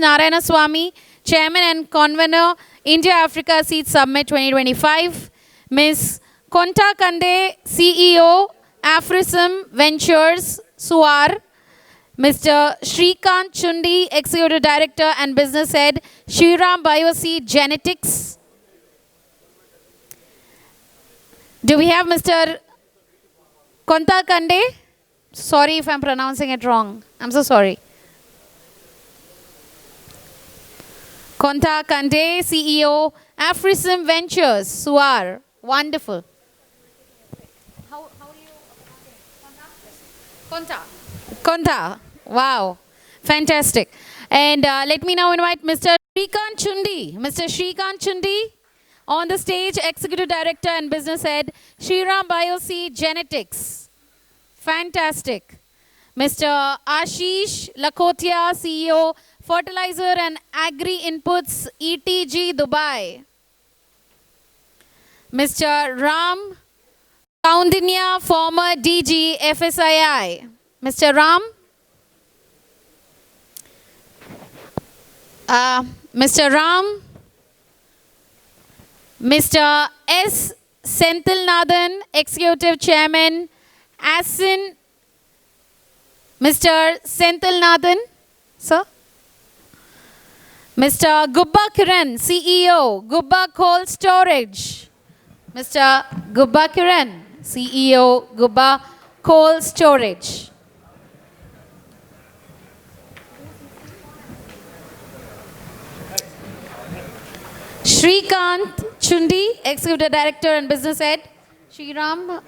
Narayana Swamy, Chairman and Convener, India-Africa Seed Summit 2025. Ms. Konta Kande, CEO, Afrism Ventures, Suar. Mr. Shrikant Chundi, Executive Director and Business Head, Shriram Bioseed Genetics. Do we have Mr. Konta Kande? Sorry if I'm pronouncing it wrong. I'm so sorry. Konta Kande, CEO, Afrism Ventures, Suar. Wonderful. How do you Konta? Konta. Wow. Fantastic. And let me now invite Mr. Shrikant Chundi. Mr. Shrikant Chundi on the stage, Executive Director and Business Head, Shriram Bioseed Genetics. Fantastic. Mr. Ashish Lakhotia, CEO, Fertilizer and Agri Inputs, ETG, Dubai. Mr. Ram Kaundinya, former DG, FSII. Mr. Ram. Mr. Ram. Mr. S. Senthilnathan, Executive Chairman, ASIN. Mr. Senthilnathan, sir. Mr. Gubba Kiran, CEO, Gubba Cold Storage. Mr. Gubba Kiran, CEO, Gubba Cold Storage. Shrikant Chundi, Executive Director and Business Head, Shriram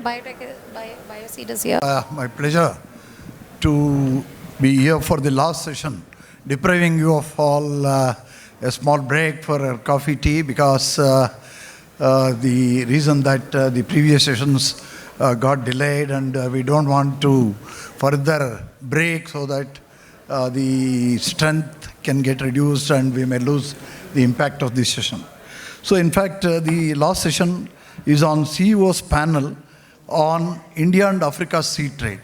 Bioseed is here. My pleasure to be here for the last session, depriving you of all a small break for coffee, tea, because the reason that the previous sessions got delayed, and we don't want to further break so that the strength can get reduced and we may lose the impact of this session. So in fact, the last session is on CEO's panel on India and Africa seed trade.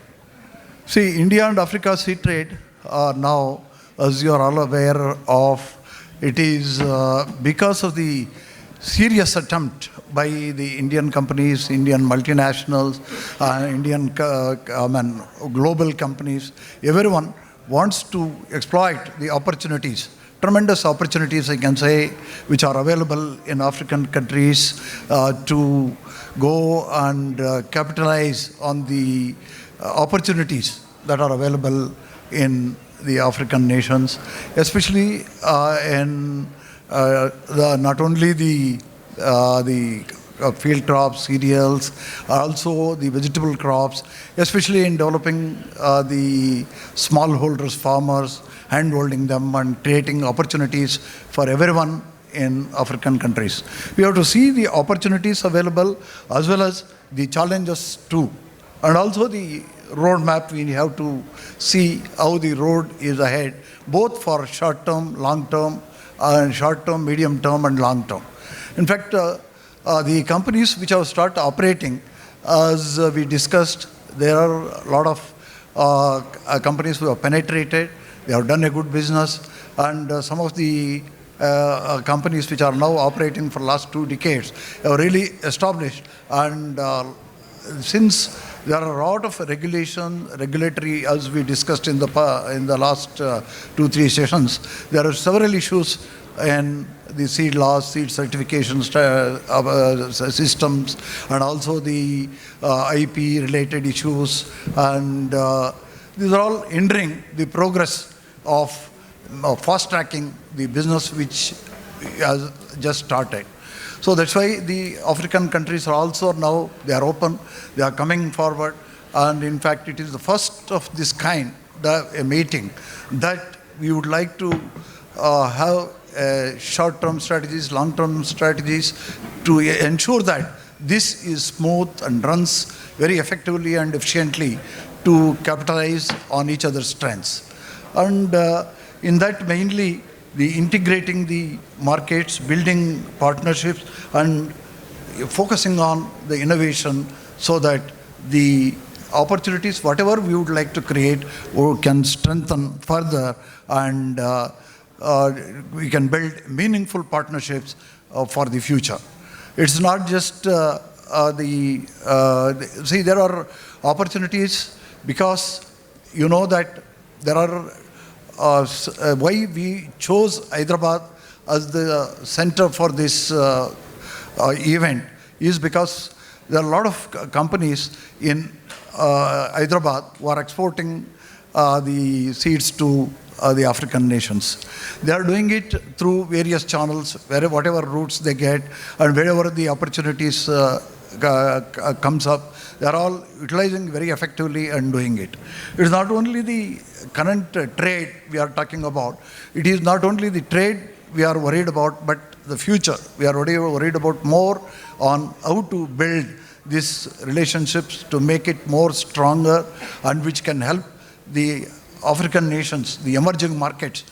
See, India and Africa seed trade are now, as you are all aware of, it is because of the serious attempt by the Indian companies, Indian multinationals, global companies. Everyone wants to exploit the opportunities, tremendous opportunities, I can say, which are available in African countries to go and capitalize on the opportunities that are available in the African nations, especially in not only the field crops, cereals, also the vegetable crops, especially in developing the smallholders, farmers, hand-holding them and creating opportunities for everyone in African countries. We have to see the opportunities available as well as the challenges too. And also the roadmap, we have to see how the road is ahead, both for short-term, long-term, short-term, medium-term and long-term. In fact, the companies which have started operating, as we discussed, there are a lot of companies who have penetrated, they have done a good business, and some of the companies which are now operating for the last 2 decades have really established. And since there are a lot of regulatory, as we discussed in the last 2-3 sessions, there are several issues in the seed laws, seed certification systems, and also the IP related issues, and these are all hindering the progress of fast tracking the business which has just started. So that's why the African countries are also now, they are open, they are coming forward, and in fact it is the first of this kind, a meeting, that we would like to have short-term strategies, long-term strategies to ensure that this is smooth and runs very effectively and efficiently to capitalize on each other's strengths. And in that mainly the integrating the markets, building partnerships and focusing on the innovation so that the opportunities, whatever we would like to create, or can strengthen further, and we can build meaningful partnerships for the future. It's not just see, there are opportunities because you know that there are why we chose Hyderabad as the center for this event is because there are a lot of companies in Hyderabad who are exporting the seeds to the African nations. They are doing it through various channels, whatever routes they get, and wherever the opportunities comes up, they are all utilizing very effectively and doing it. It is not only the current trade we are talking about. It is not only the trade we are worried about, but the future. We are already worried about more on how to build these relationships to make it more stronger, and which can help the African nations, the emerging markets.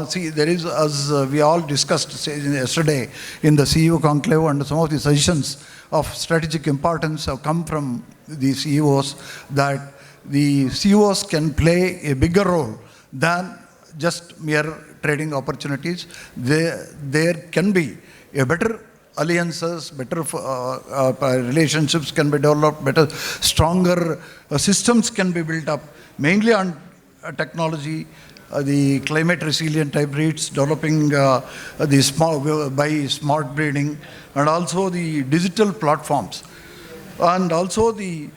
See, there is, as we all discussed yesterday in the CEO conclave, and some of the suggestions of strategic importance have come from the CEOs, that the CEOs can play a bigger role than just mere trading opportunities. There can be a better alliances, better relationships can be developed, better, stronger systems can be built up, mainly on technology, the climate resilient hybrids, developing by smart breeding, and also the digital platforms. And also the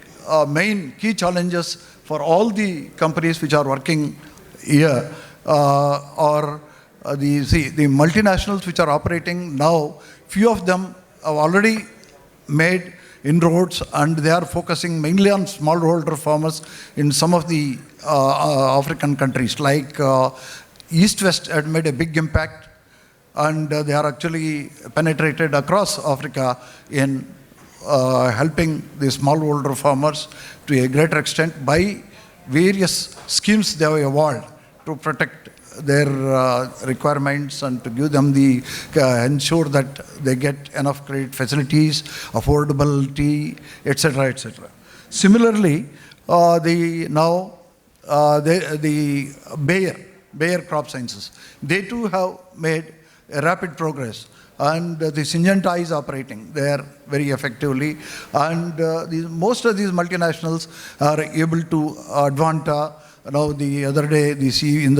main key challenges for all the companies which are working here are the multinationals which are operating now. Few of them have already made inroads, and they are focusing mainly on smallholder farmers in some of the African countries, like East West had made a big impact, and they are actually penetrated across Africa in helping the smallholder farmers to a greater extent by various schemes they have evolved to protect their requirements and to give them the ensure that they get enough credit facilities, affordability, etc., etc. Similarly, the Bayer Crop Sciences, they too have made a rapid progress, and the Syngenta is operating there very effectively, and most of these multinationals are able to Advanta. Now, the other day, in the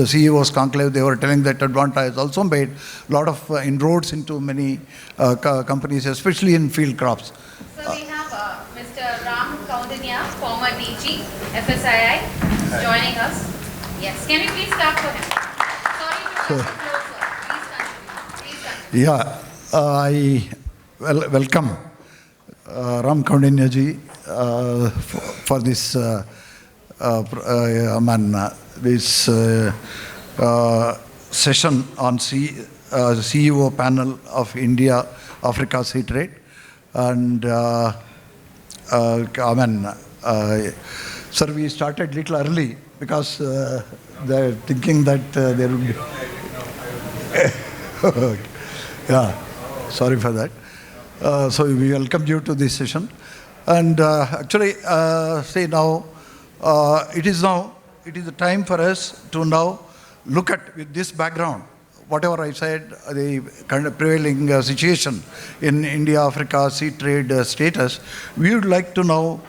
CEO's conclave, they were telling that Advanta has also made a lot of inroads into many companies, especially in field crops. So we have Mr. Ram Kaundinya, former DG, FSII, joining us. Yes, can you please clap for him? Sorry to rush closer. Please continue. Yeah, I welcome Ram Kaundinya ji for this this session on CEO panel of India, Africa Sea Trade. And sir, we started little early because they're thinking that there will be... Yeah, sorry for that. So we welcome you to this session. And actually, say now, it is the time for us to now look at, with this background, whatever I said, the kind of prevailing situation in India-Africa sea trade status. We would like to now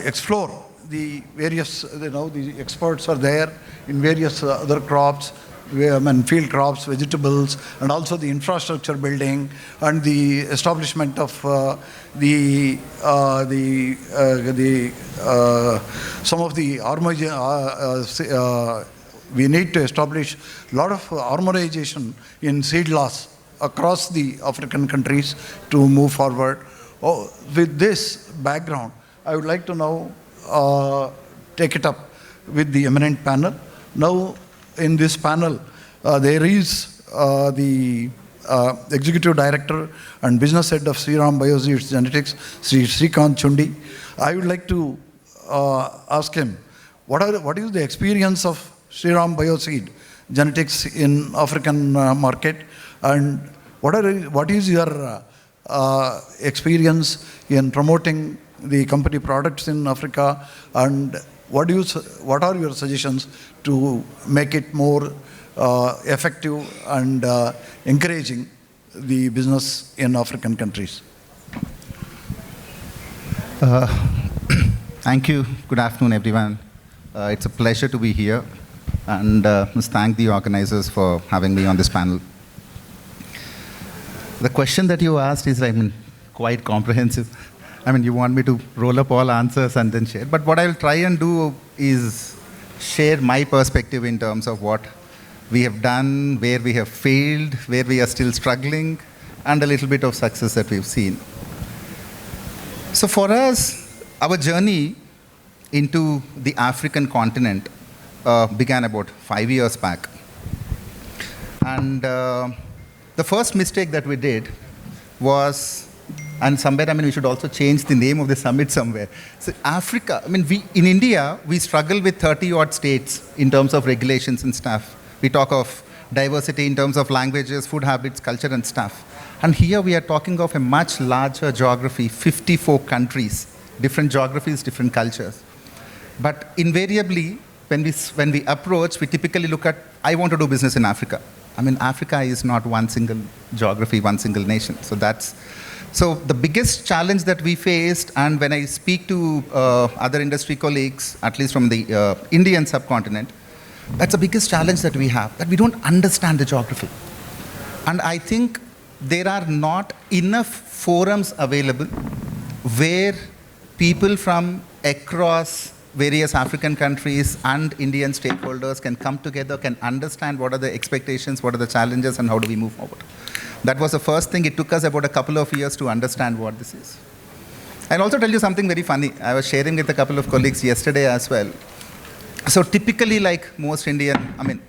explore the various, the experts are there in various other crops, field crops, vegetables, and also the infrastructure building and the establishment of some of the we need to establish a lot of harmonization in seed laws across the African countries to move forward. With this background, I would like to now take it up with the eminent panel. Now, in this panel, there is the Executive Director and Business Head of Shriram Bioseeds Genetics, Sri Srikant Chundi. I would like to ask him, what is the experience of Shriram Bioseed Genetics in African market, and what is your experience in promoting the company products in Africa, and what are your suggestions to make it more effective and encouraging the business in African countries? Thank you. Good afternoon, everyone. It's a pleasure to be here, and must thank the organizers for having me on this panel. The question that you asked is, quite comprehensive. You want me to roll up all answers and then share. But what I'll try and do is share my perspective in terms of what we have done, where we have failed, where we are still struggling, and a little bit of success that we've seen. So for us, our journey into the African continent began about 5 years back. And the first mistake that we did was, and somewhere, we should also change the name of the summit somewhere. So Africa, in India, we struggle with 30-odd states in terms of regulations and stuff. We talk of diversity in terms of languages, food habits, culture and stuff. And here we are talking of a much larger geography, 54 countries, different geographies, different cultures. But invariably, when we approach, we typically look at, I want to do business in Africa. Africa is not one single geography, one single nation. So the biggest challenge that we faced, and when I speak to other industry colleagues, at least from the Indian subcontinent, that's the biggest challenge that we have, that we don't understand the geography. And I think there are not enough forums available where people from across various African countries and Indian stakeholders can come together, can understand what are the expectations, what are the challenges, and how do we move forward. That was the first thing. It took us about a couple of years to understand what this is. I'll also tell you something very funny. I was sharing with a couple of colleagues yesterday as well. So typically, like most Indian,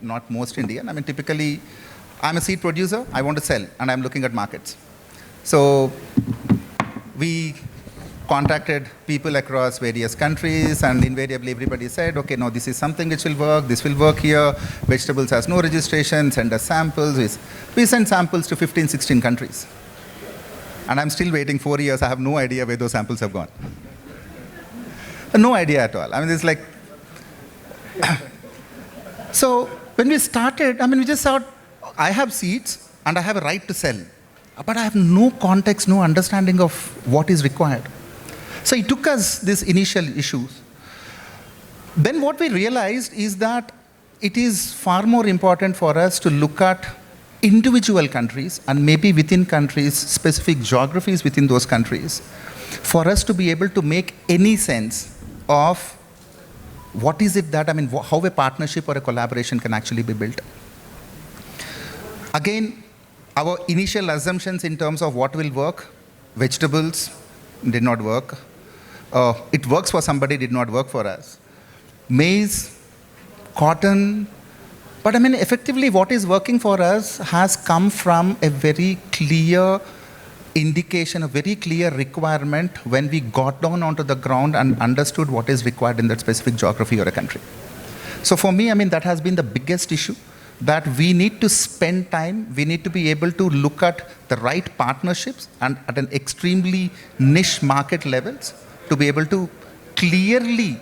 not most Indian, typically, I'm a seed producer, I want to sell, and I'm looking at markets. So we contacted people across various countries, and invariably everybody said, okay, no, this is something which will work, this will work here, vegetables has no registration, send us samples. We sent samples to 15, 16 countries. And I'm still waiting 4 years, I have no idea where those samples have gone. No idea at all. It's like, so when we started, we just thought, I have seeds and I have a right to sell, but I have no context, no understanding of what is required. So it took us these initial issues. Then what we realized is that it is far more important for us to look at individual countries and maybe within countries, specific geographies within those countries, for us to be able to make any sense of what is it that, how a partnership or a collaboration can actually be built. Again, our initial assumptions in terms of what will work, vegetables did not work. It works for somebody, did not work for us. Maize, cotton, but effectively what is working for us has come from a very clear indication, a very clear requirement when we got down onto the ground and understood what is required in that specific geography or a country. So for me, that has been the biggest issue, that we need to spend time, we need to be able to look at the right partnerships and at an extremely niche market levels to be able to clearly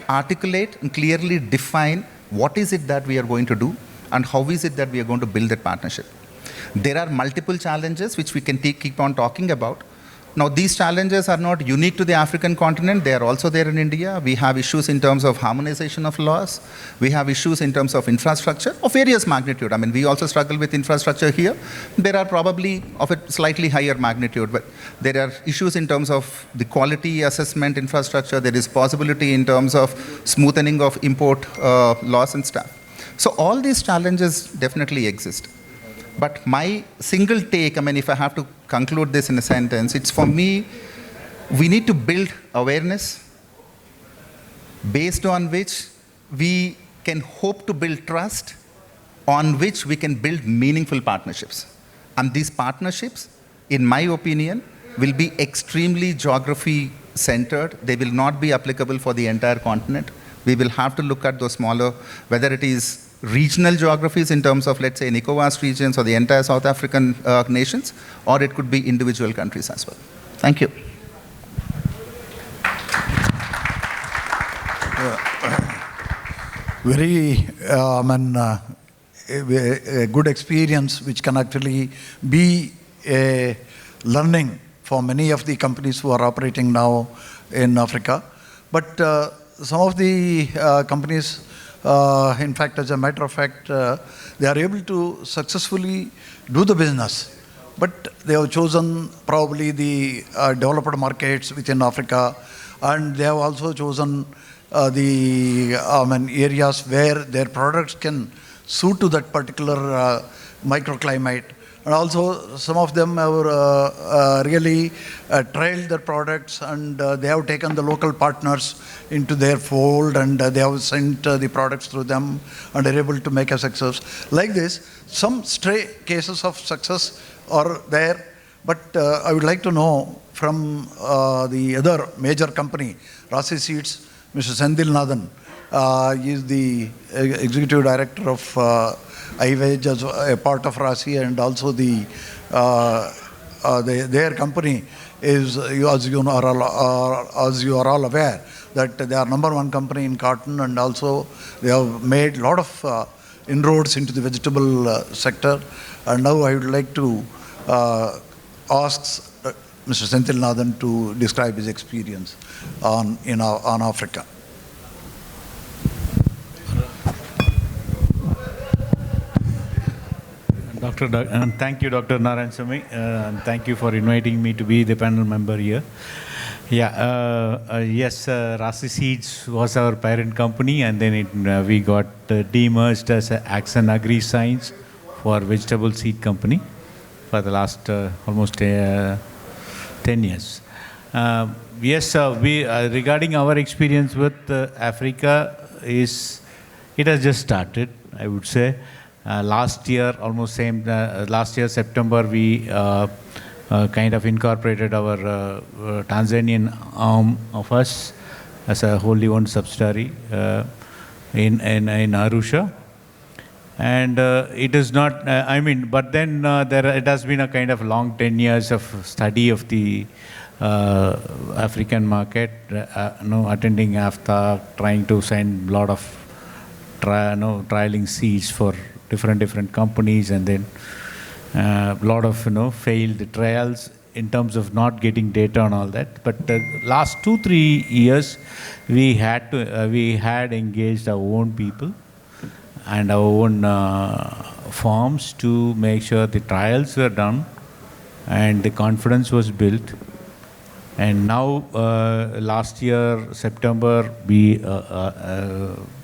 articulate and clearly define what is it that we are going to do and how is it that we are going to build that partnership. There are multiple challenges which we can keep on talking about. Now, these challenges are not unique to the African continent. They are also there in India. We have issues in terms of harmonization of laws. We have issues in terms of infrastructure of various magnitude. We also struggle with infrastructure here. There are probably of a slightly higher magnitude, but there are issues in terms of the quality assessment infrastructure. There is possibility in terms of smoothening of import laws and stuff. So all these challenges definitely exist. But my single take, if I have to conclude this in a sentence, it's for me, we need to build awareness based on which we can hope to build trust, on which we can build meaningful partnerships. And these partnerships, in my opinion, will be extremely geography-centered. They will not be applicable for the entire continent. We will have to look at those smaller, whether it is regional geographies in terms of, let's say, ECOWAS regions or the entire South African nations, or it could be individual countries as well. Thank you. very, a good experience which can actually be a learning for many of the companies who are operating now in Africa. But some of the companies, in fact, as a matter of fact, they are able to successfully do the business. But they have chosen probably the developed markets within Africa, and they have also chosen the areas where their products can suit to that particular microclimate. And also, some of them have really trialed their products, and they have taken the local partners into their fold, and they have sent the products through them and are able to make a success. Like this, some stray cases of success are there, but I would like to know from the other major company, Rasi Seeds, Mr. Senthil Nathan. He is the executive director of iWage as a part of Rasi, and also their company is, as you are all aware, that they are number one company in cotton, and also they have made a lot of inroads into the vegetable sector. And now I would like to ask Mr. Senthil Nathan to describe his experience on Africa. Thank you, Dr. Narayanasamy, and thank you for inviting me to be the panel member here. Yes, Rasi Seeds was our parent company, and then we got demerged as Axon Agri Science for vegetable seed company for the last almost 10 years. Yes, regarding our experience with Africa, it has just started, I would say. Last year, last year September, we kind of incorporated our Tanzanian arm of us as a wholly owned subsidiary in Arusha. And it is not, but then it has been a kind of long 10 years of study of the African market, attending AFTA, trying to send a lot of trialing seeds for different companies, and then a lot of failed trials in terms of not getting data and all that. But last 2-3 years, we had engaged our own people and our own farms to make sure the trials were done and the confidence was built. And now, last year, September, we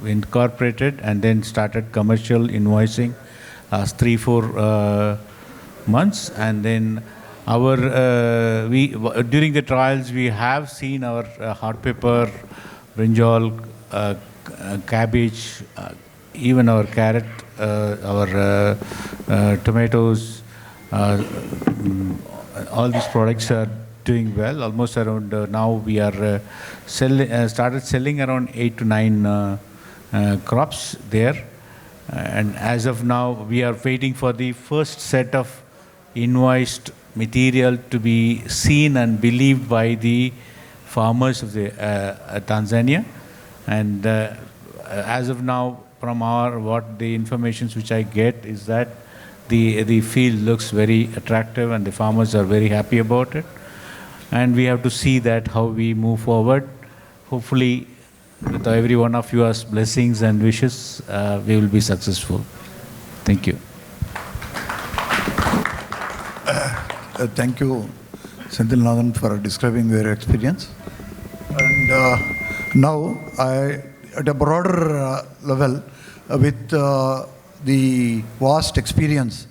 incorporated and then started commercial invoicing last 3-4 months. And then during the trials, we have seen our hot pepper, brinjal, cabbage, even our carrot, our tomatoes, all these products are doing well. Almost around now we are started selling around 8 to 9 crops there, and as of now we are waiting for the first set of invoiced material to be seen and believed by the farmers of the Tanzania. And as of now, from what the information which I get is that the field looks very attractive and the farmers are very happy about it. And we have to see that how we move forward. Hopefully, with every one of your blessings and wishes, we will be successful. Thank you. Thank you, Senthil Nathan, for describing your experience. And now, at a broader level, with the vast experience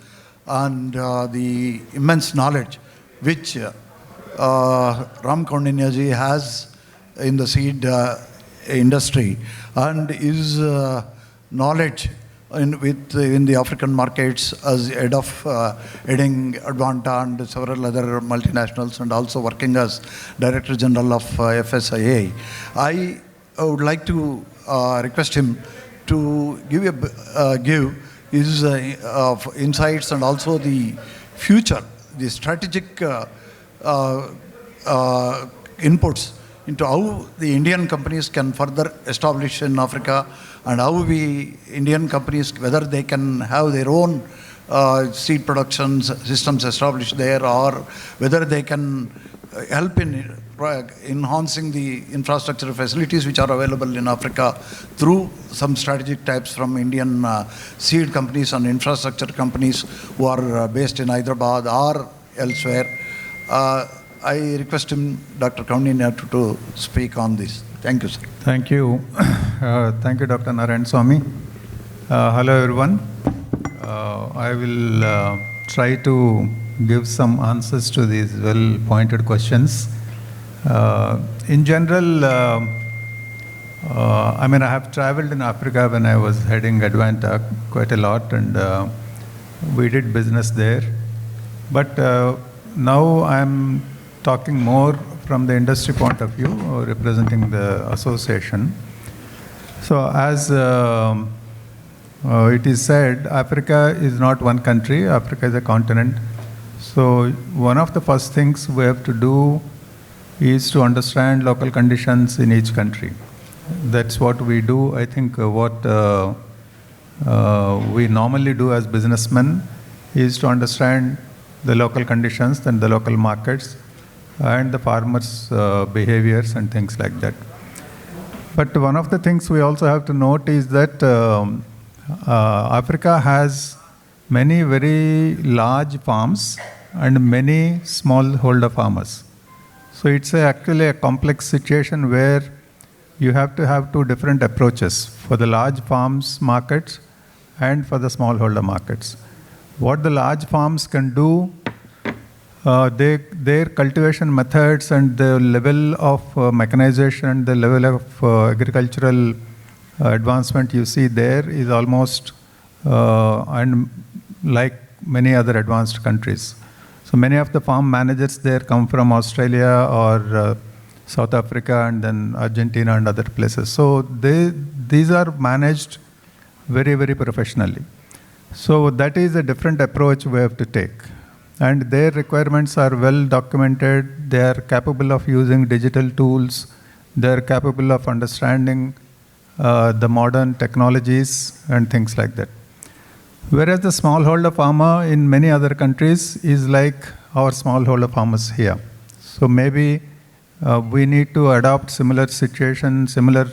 and the immense knowledge which Ram Kaundinya has in the seed industry, and his knowledge in the African markets as head of heading Advanta and several other multinationals, and also working as Director General of FSIA. I would like to request him to give his insights and also the future, the strategic inputs into how the Indian companies can further establish in Africa, and how we Indian companies, whether they can have their own seed production systems established there, or whether they can help in enhancing the infrastructure facilities which are available in Africa through some strategic types from Indian seed companies and infrastructure companies who are based in Hyderabad or elsewhere. I request him, Dr. Kaundinya, to speak on this. Thank you, sir. Thank you. Thank you, Dr. Narayan Swamy. Hello, everyone. I will try to give some answers to these well-pointed questions. In general, I have traveled in Africa when I was heading Advanta quite a lot, and we did business there. But now I'm talking more from the industry point of view, representing the association. So as it is said, Africa is not one country, Africa is a continent. So one of the first things we have to do is to understand local conditions in each country. That's what we do. I think what we normally do as businessmen is to understand the local conditions and the local markets and the farmers' behaviors and things like that. But one of the things we also have to note is that Africa has many very large farms and many smallholder farmers. So it's actually a complex situation where you have to have two different approaches for the large farms markets and for the smallholder markets. What the large farms can do, their cultivation methods and the level of mechanization, the level of agricultural advancement you see there is almost and like many other advanced countries. So many of the farm managers there come from Australia or South Africa and then Argentina and other places. So these are managed very, very professionally. So that is a different approach we have to take. And their requirements are well documented. They are capable of using digital tools. They are capable of understanding the modern technologies and things like that. Whereas the smallholder farmer in many other countries is like our smallholder farmers here. So maybe we need to adopt similar situation, similar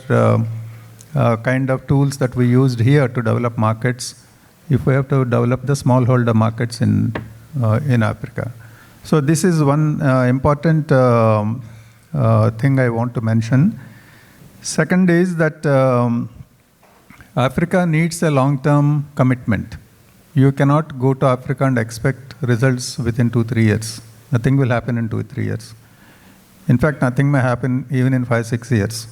kind of tools that we used here to develop markets if we have to develop the smallholder markets in Africa. So this is one important thing I want to mention. Second is that Africa needs a long-term commitment. You cannot go to Africa and expect results within 2-3 years. Nothing will happen in 2-3 years. In fact, nothing may happen even in 5-6 years.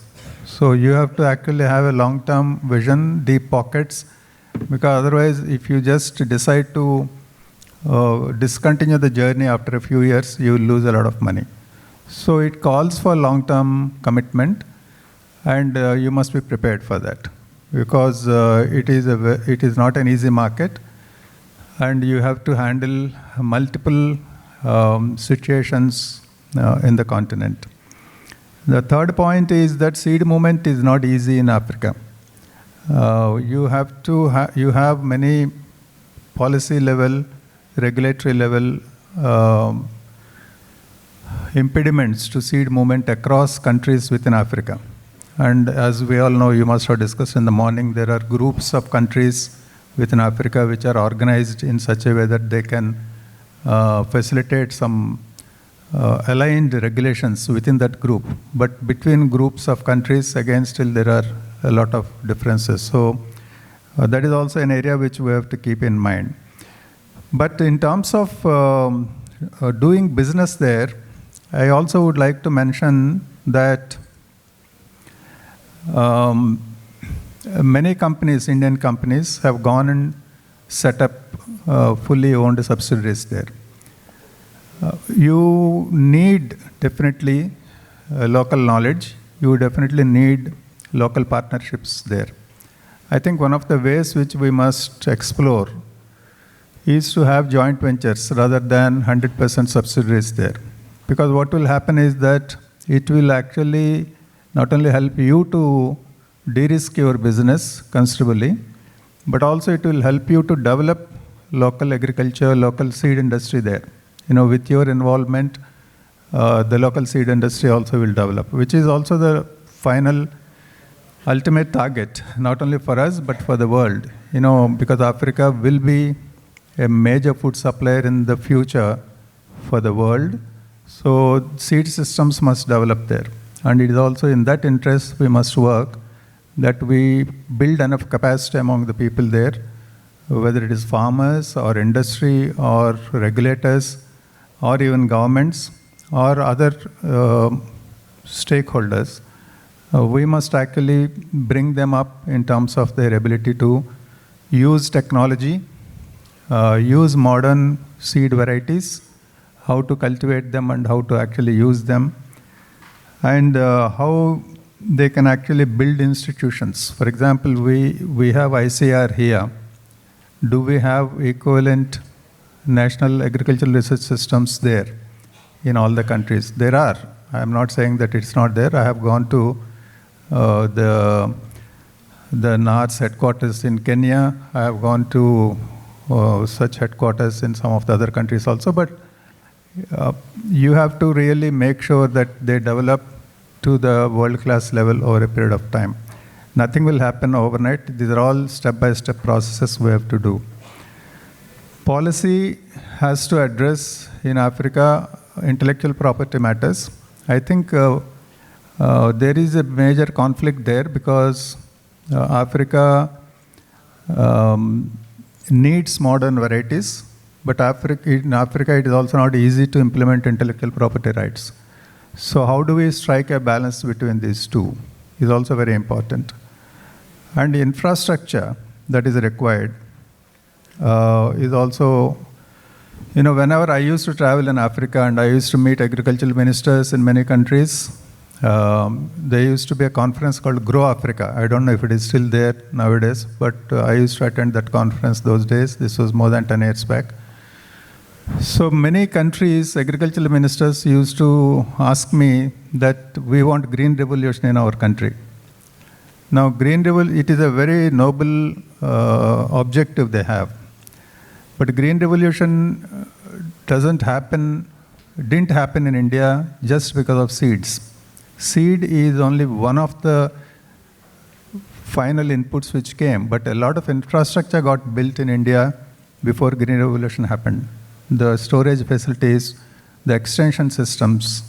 So you have to actually have a long-term vision, deep pockets, because otherwise if you just decide to discontinue the journey after a few years, you will lose a lot of money. So it calls for long-term commitment, and you must be prepared for that, because it is not an easy market, and you have to handle multiple situations in the continent. The third point is that seed movement is not easy in Africa. You have many policy level, regulatory level impediments to seed movement across countries within Africa. And as we all know, you must have discussed in the morning, there are groups of countries within Africa which are organized in such a way that they can facilitate some aligned regulations within that group. But between groups of countries, again, still there are a lot of differences. So that is also an area which we have to keep in mind. But in terms of doing business there, I also would like to mention that many companies, Indian companies, have gone and set up fully owned subsidiaries there. You need definitely local knowledge. You definitely need local partnerships there. I think one of the ways which we must explore is to have joint ventures rather than 100% subsidiaries there. Because what will happen is that it will actually not only help you to de-risk your business considerably, but also it will help you to develop local agriculture, local seed industry there. With your involvement, the local seed industry also will develop, which is also the final ultimate target, not only for us, but for the world. Because Africa will be a major food supplier in the future for the world. So seed systems must develop there. And it is also in that interest we must work, that we build enough capacity among the people there, whether it is farmers or industry or regulators or even governments or other stakeholders. We must actually bring them up in terms of their ability to use technology, use modern seed varieties, how to cultivate them and how to actually use them, and how they can actually build institutions. For example, we have ICR here. Do we have equivalent national agricultural research systems there in all the countries? There are. I am not saying that it's not there. I have gone to the NARS headquarters in Kenya. I have gone to such headquarters in some of the other countries also. But you have to really make sure that they develop to the world-class level over a period of time. Nothing will happen overnight. These are all step-by-step processes we have to do. Policy has to address in Africa intellectual property matters. I think there is a major conflict there because Africa needs modern varieties, but in Africa it is also not easy to implement intellectual property rights. So how do we strike a balance between these two is also very important. And the infrastructure that is required is also, whenever I used to travel in Africa and I used to meet agricultural ministers in many countries, there used to be a conference called Grow Africa. I don't know if it is still there nowadays, but I used to attend that conference those days. This was more than 10 years back. So many countries, agricultural ministers used to ask me that we want green revolution in our country. Now, it is a very noble objective they have. But green revolution didn't happen in India just because of seeds. Seed is only one of the final inputs which came, but a lot of infrastructure got built in India before green revolution happened. The storage facilities, the extension systems,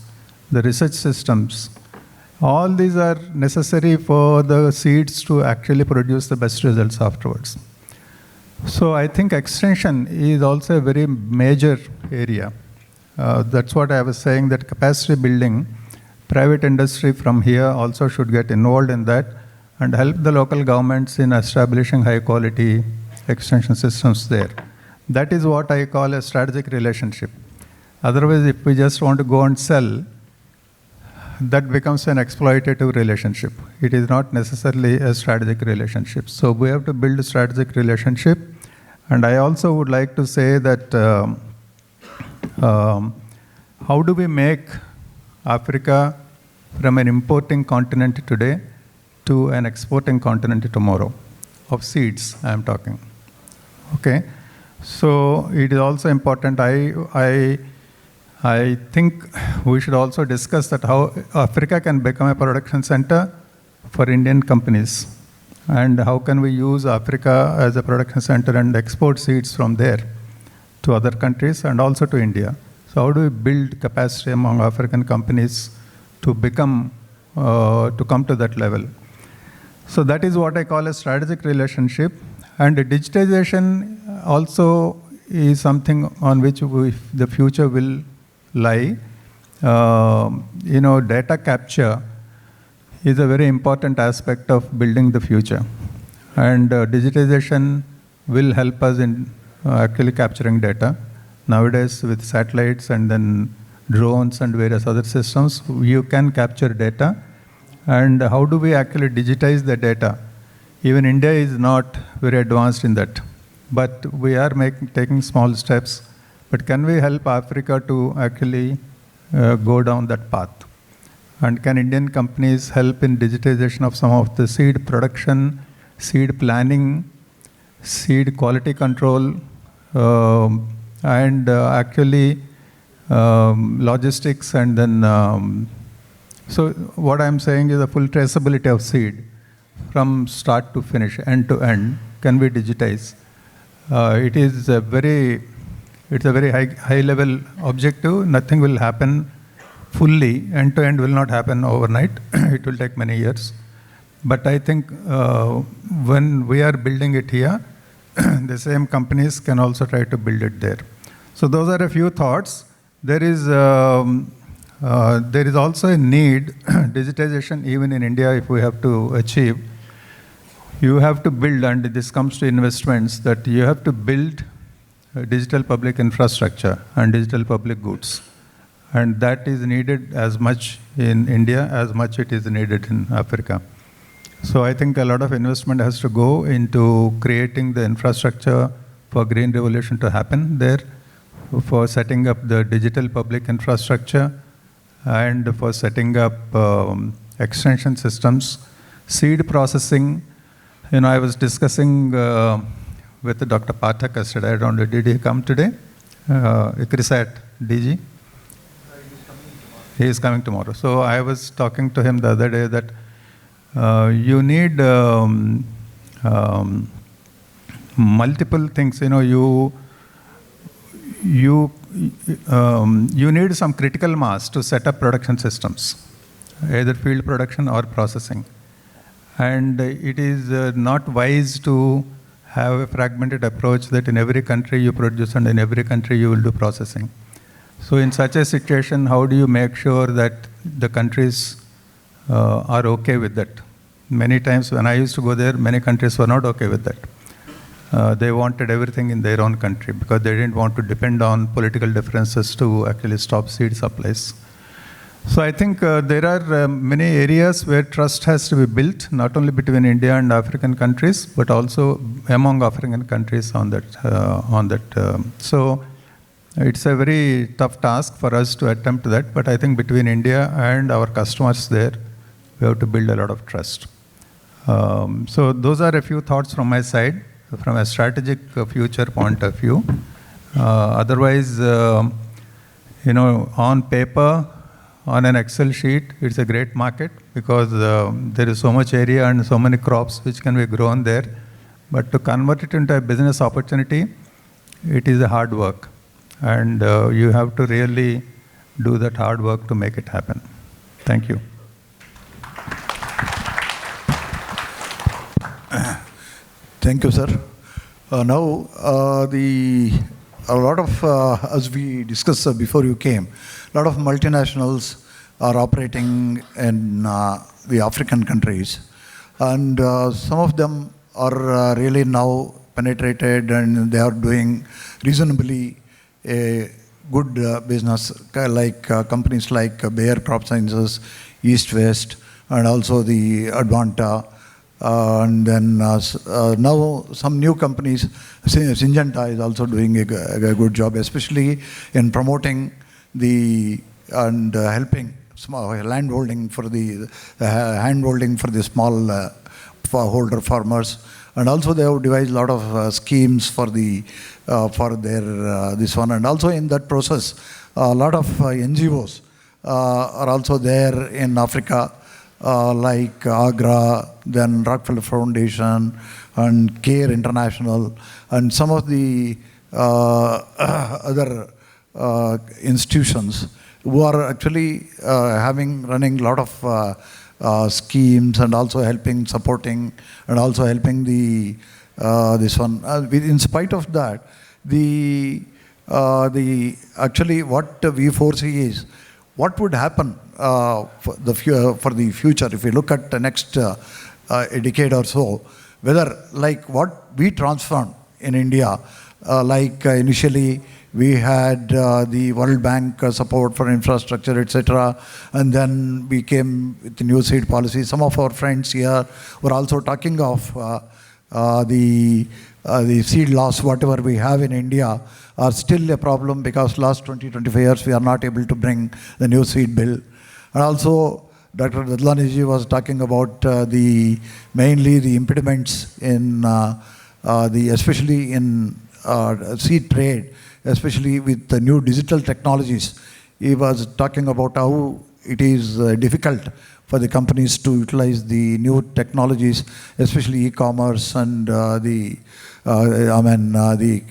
the research systems, all these are necessary for the seeds to actually produce the best results afterwards. So I think extension is also a very major area. That's what I was saying, that capacity building, private industry from here also should get involved in that and help the local governments in establishing high quality extension systems there. That is what I call a strategic relationship. Otherwise, if we just want to go and sell, that becomes an exploitative relationship. It is not necessarily a strategic relationship. So we have to build a strategic relationship. And I also would like to say that how do we make Africa from an importing continent today to an exporting continent tomorrow? Of seeds, I am talking. Okay? So it is also important. I think we should also discuss that how Africa can become a production center for Indian companies, and how can we use Africa as a production center and export seeds from there to other countries and also to India. So how do we build capacity among African companies to come to that level? So that is what I call a strategic relationship. And digitization also is something on which the future will lie. Data capture is a very important aspect of building the future. And digitization will help us in actually capturing data. Nowadays, with satellites and then drones and various other systems, you can capture data. And how do we actually digitize the data? Even India is not very advanced in that. But we are taking small steps. But can we help Africa to actually go down that path? And can Indian companies help in digitization of some of the seed production, seed planning, seed quality control, and actually logistics, and then so what I'm saying is the full traceability of seed from start to finish, end to end, can be digitized. It is a very high level objective. Nothing will happen fully, end to end will not happen overnight. It will take many years. But I think when we are building it here, the same companies can also try to build it there. So those are a few thoughts. There is also a need, digitization even in India, if we have to achieve, you have to build, and this comes to investments, that you have to build digital public infrastructure and digital public goods. And that is needed as much in India as much it is needed in Africa. So I think a lot of investment has to go into creating the infrastructure for green revolution to happen there, for setting up the digital public infrastructure, and for setting up extension systems, seed processing. You know, I was discussing with Dr. Pathak yesterday. I don't know, did he come today? ICRISAT DG? He is coming tomorrow. So I was talking to him the other day that you need multiple things. You know, you need some critical mass to set up production systems, either field production or processing. And it is not wise to have a fragmented approach that in every country you produce and in every country you will do processing. So in such a situation, how do you make sure that the countries are okay with that? Many times when I used to go there, many countries were not okay with that. They wanted everything in their own country because they didn't want to depend on political differences to actually stop seed supplies. So I think there are many areas where trust has to be built, not only between India and African countries, but also among African countries on that. So it's a very tough task for us to attempt that, but I think between India and our customers there, we have to build a lot of trust. So those are a few thoughts from my side, from a strategic future point of view. Otherwise, you know, on paper, on an Excel sheet, it's a great market because there is so much area and so many crops which can be grown there. But to convert it into a business opportunity, it is a hard work. And you have to really do that hard work to make it happen. Thank you. Thank you, sir. Now, a lot of, as we discussed before you came, a lot of multinationals are operating in the African countries. And some of them are really now penetrated and they are doing reasonably a good business, like companies like Bayer Crop Sciences, East West, and also the Advanta. And then now some new companies, Syngenta is also doing a good job, especially in promoting and helping landholding for the handholding for the small holder farmers. And also they have devised a lot of schemes for their this one. And also in that process, a lot of NGOs are also there in Africa. Like Agra, then Rockefeller Foundation, and CARE International, and some of the other institutions who are actually running a lot of schemes and also helping, supporting, and also helping this one. In spite of that, actually what we foresee is what would happen for the future if we look at the next a decade or so, whether like what we transformed in India, like initially we had the World Bank support for infrastructure, etc., and then we came with the new seed policy. Some of our friends here were also talking of the seed loss, whatever we have in India, are still a problem because last 20-25 years we are not able to bring the new seed bill. And also Dr. Dadlani ji was talking about mainly the impediments in especially in seed trade, especially with the new digital technologies. He was talking about how it is difficult for the companies to utilize the new technologies, especially e-commerce and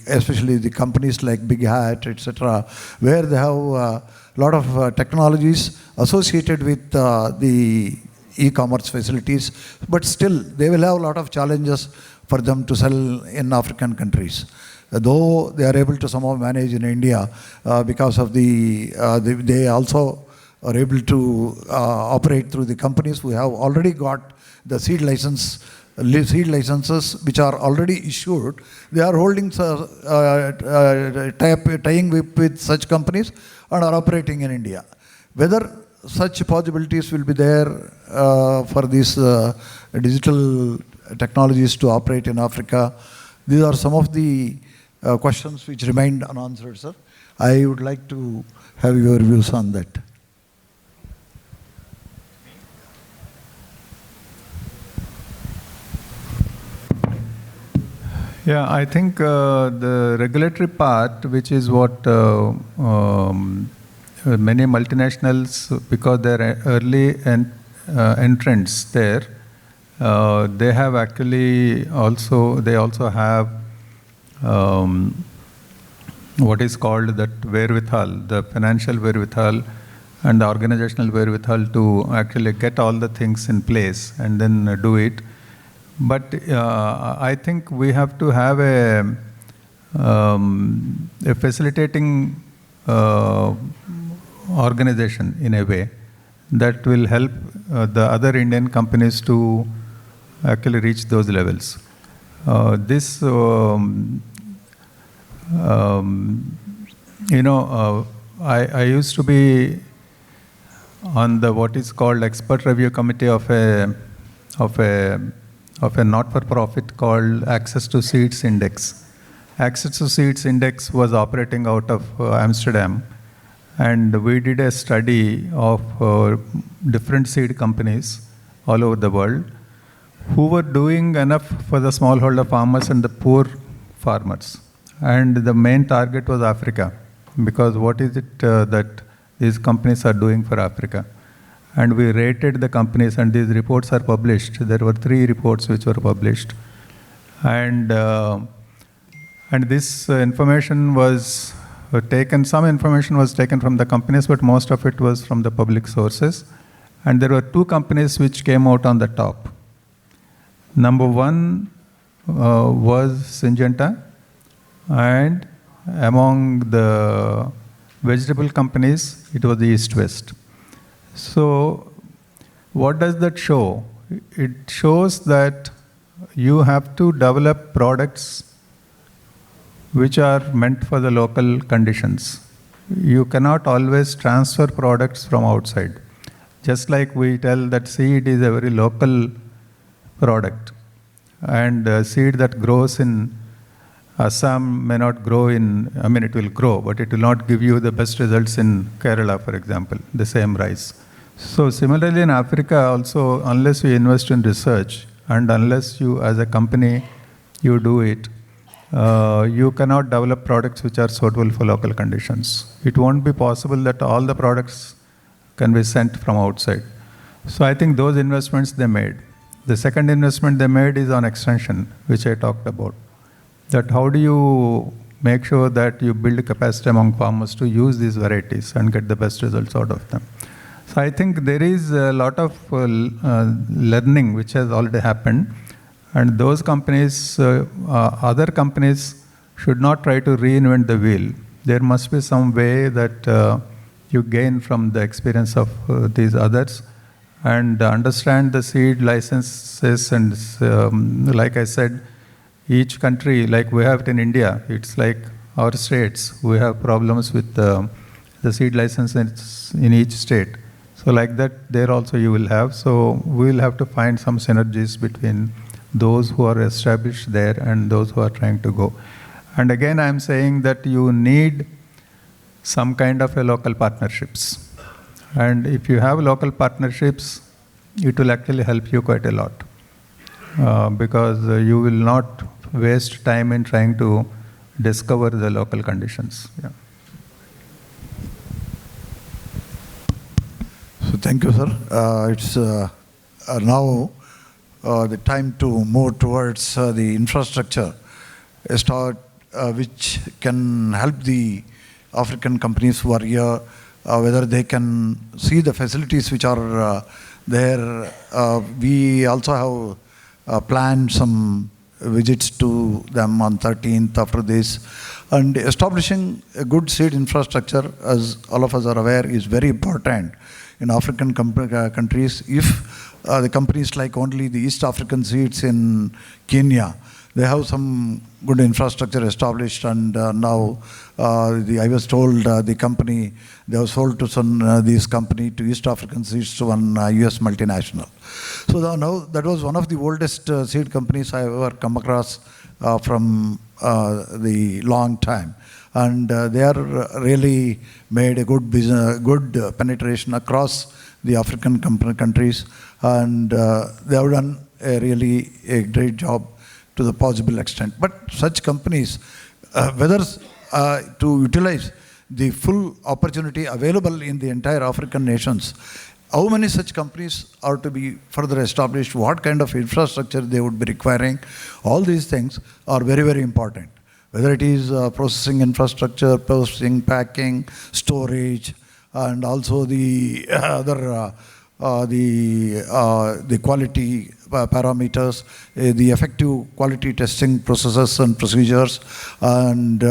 especially the companies like Big Hat, etc., where they have a lot of technologies associated with the e-commerce facilities, but still they will have a lot of challenges for them to sell in African countries. Though they are able to somehow manage in India because of they also are able to operate through the companies who have already got the seed licenses which are already issued. They are holding tying with such companies and are operating in India. Whether such possibilities will be there for these digital technologies to operate in Africa, these are some of the questions which remained unanswered, sir. I would like to have your views on that. Yeah, I think the regulatory part, which is what many multinationals, because they're early entrants there, they have actually they also have what is called that wherewithal, the financial wherewithal and the organizational wherewithal to actually get all the things in place and then do it. But I think we have to have a facilitating organization in a way that will help the other Indian companies to actually reach those levels. I used to be on the what is called expert review committee of a not-for-profit called Access to Seeds Index. Access to Seeds Index was operating out of Amsterdam, and we did a study of different seed companies all over the world who were doing enough for the smallholder farmers and the poor farmers. And the main target was Africa, because what is it that these companies are doing for Africa? And we rated the companies, and these reports are published. There were 3 reports which were published. And this information was taken, some information was taken from the companies, but most of it was from the public sources. And there were 2 companies which came out on the top. Number 1 was Syngenta, and among the vegetable companies, it was the East West. So what does that show? It shows that you have to develop products which are meant for the local conditions. You cannot always transfer products from outside. Just like we tell that seed is a very local product, and seed that grows in Assam may not grow it will grow, but it will not give you the best results in Kerala, for example, the same rice. So similarly in Africa also, unless you invest in research and unless you as a company, you do it, you cannot develop products which are suitable for local conditions. It won't be possible that all the products can be sent from outside. So I think those investments they made. The second investment they made is on extension, which I talked about. That how do you make sure that you build capacity among farmers to use these varieties and get the best results out of them. So I think there is a lot of learning which has already happened, and those companies, other companies should not try to reinvent the wheel. There must be some way that you gain from the experience of these others and understand the seed licenses. And like I said, each country, like we have it in India, it's like our states, we have problems with the seed licenses in each state. So like that, there also you will have. So we will have to find some synergies between those who are established there and those who are trying to go. And again, I'm saying that you need some kind of a local partnerships. And if you have local partnerships, it will actually help you quite a lot. Because you will not waste time in trying to discover the local conditions. Yeah. So thank you, sir. It's now the time to move towards the infrastructure, which can help the African companies who are here, whether they can see the facilities which are there. We also have planned some visits to them on 13th after this. And establishing a good seed infrastructure, as all of us are aware, is very important in African countries. If the companies like only the East African seeds in Kenya, they have some good infrastructure established, and now I was told the company, they have sold to this company to East African seeds to one US multinational. So now that was one of the oldest seed companies I ever come across from the long time. And they are really made a good business, good penetration across the African countries, and they have done a great job to the possible extent. But such companies, whether to utilize the full opportunity available in the entire African nations, how many such companies are to be further established, what kind of infrastructure they would be requiring, all these things are very, very important. Whether it is processing infrastructure, processing, packing, storage, and also the other the quality parameters, the effective quality testing processes and procedures, and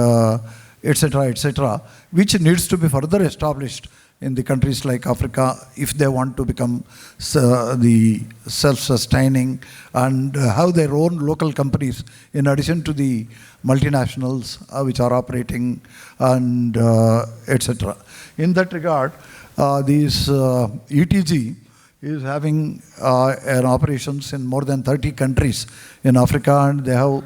etc., which needs to be further established in the countries like Africa if they want to become the self-sustaining and have their own local companies in addition to the multinationals which are operating, and etc. In that regard, this ETG is having an operations in more than 30 countries in Africa, and they have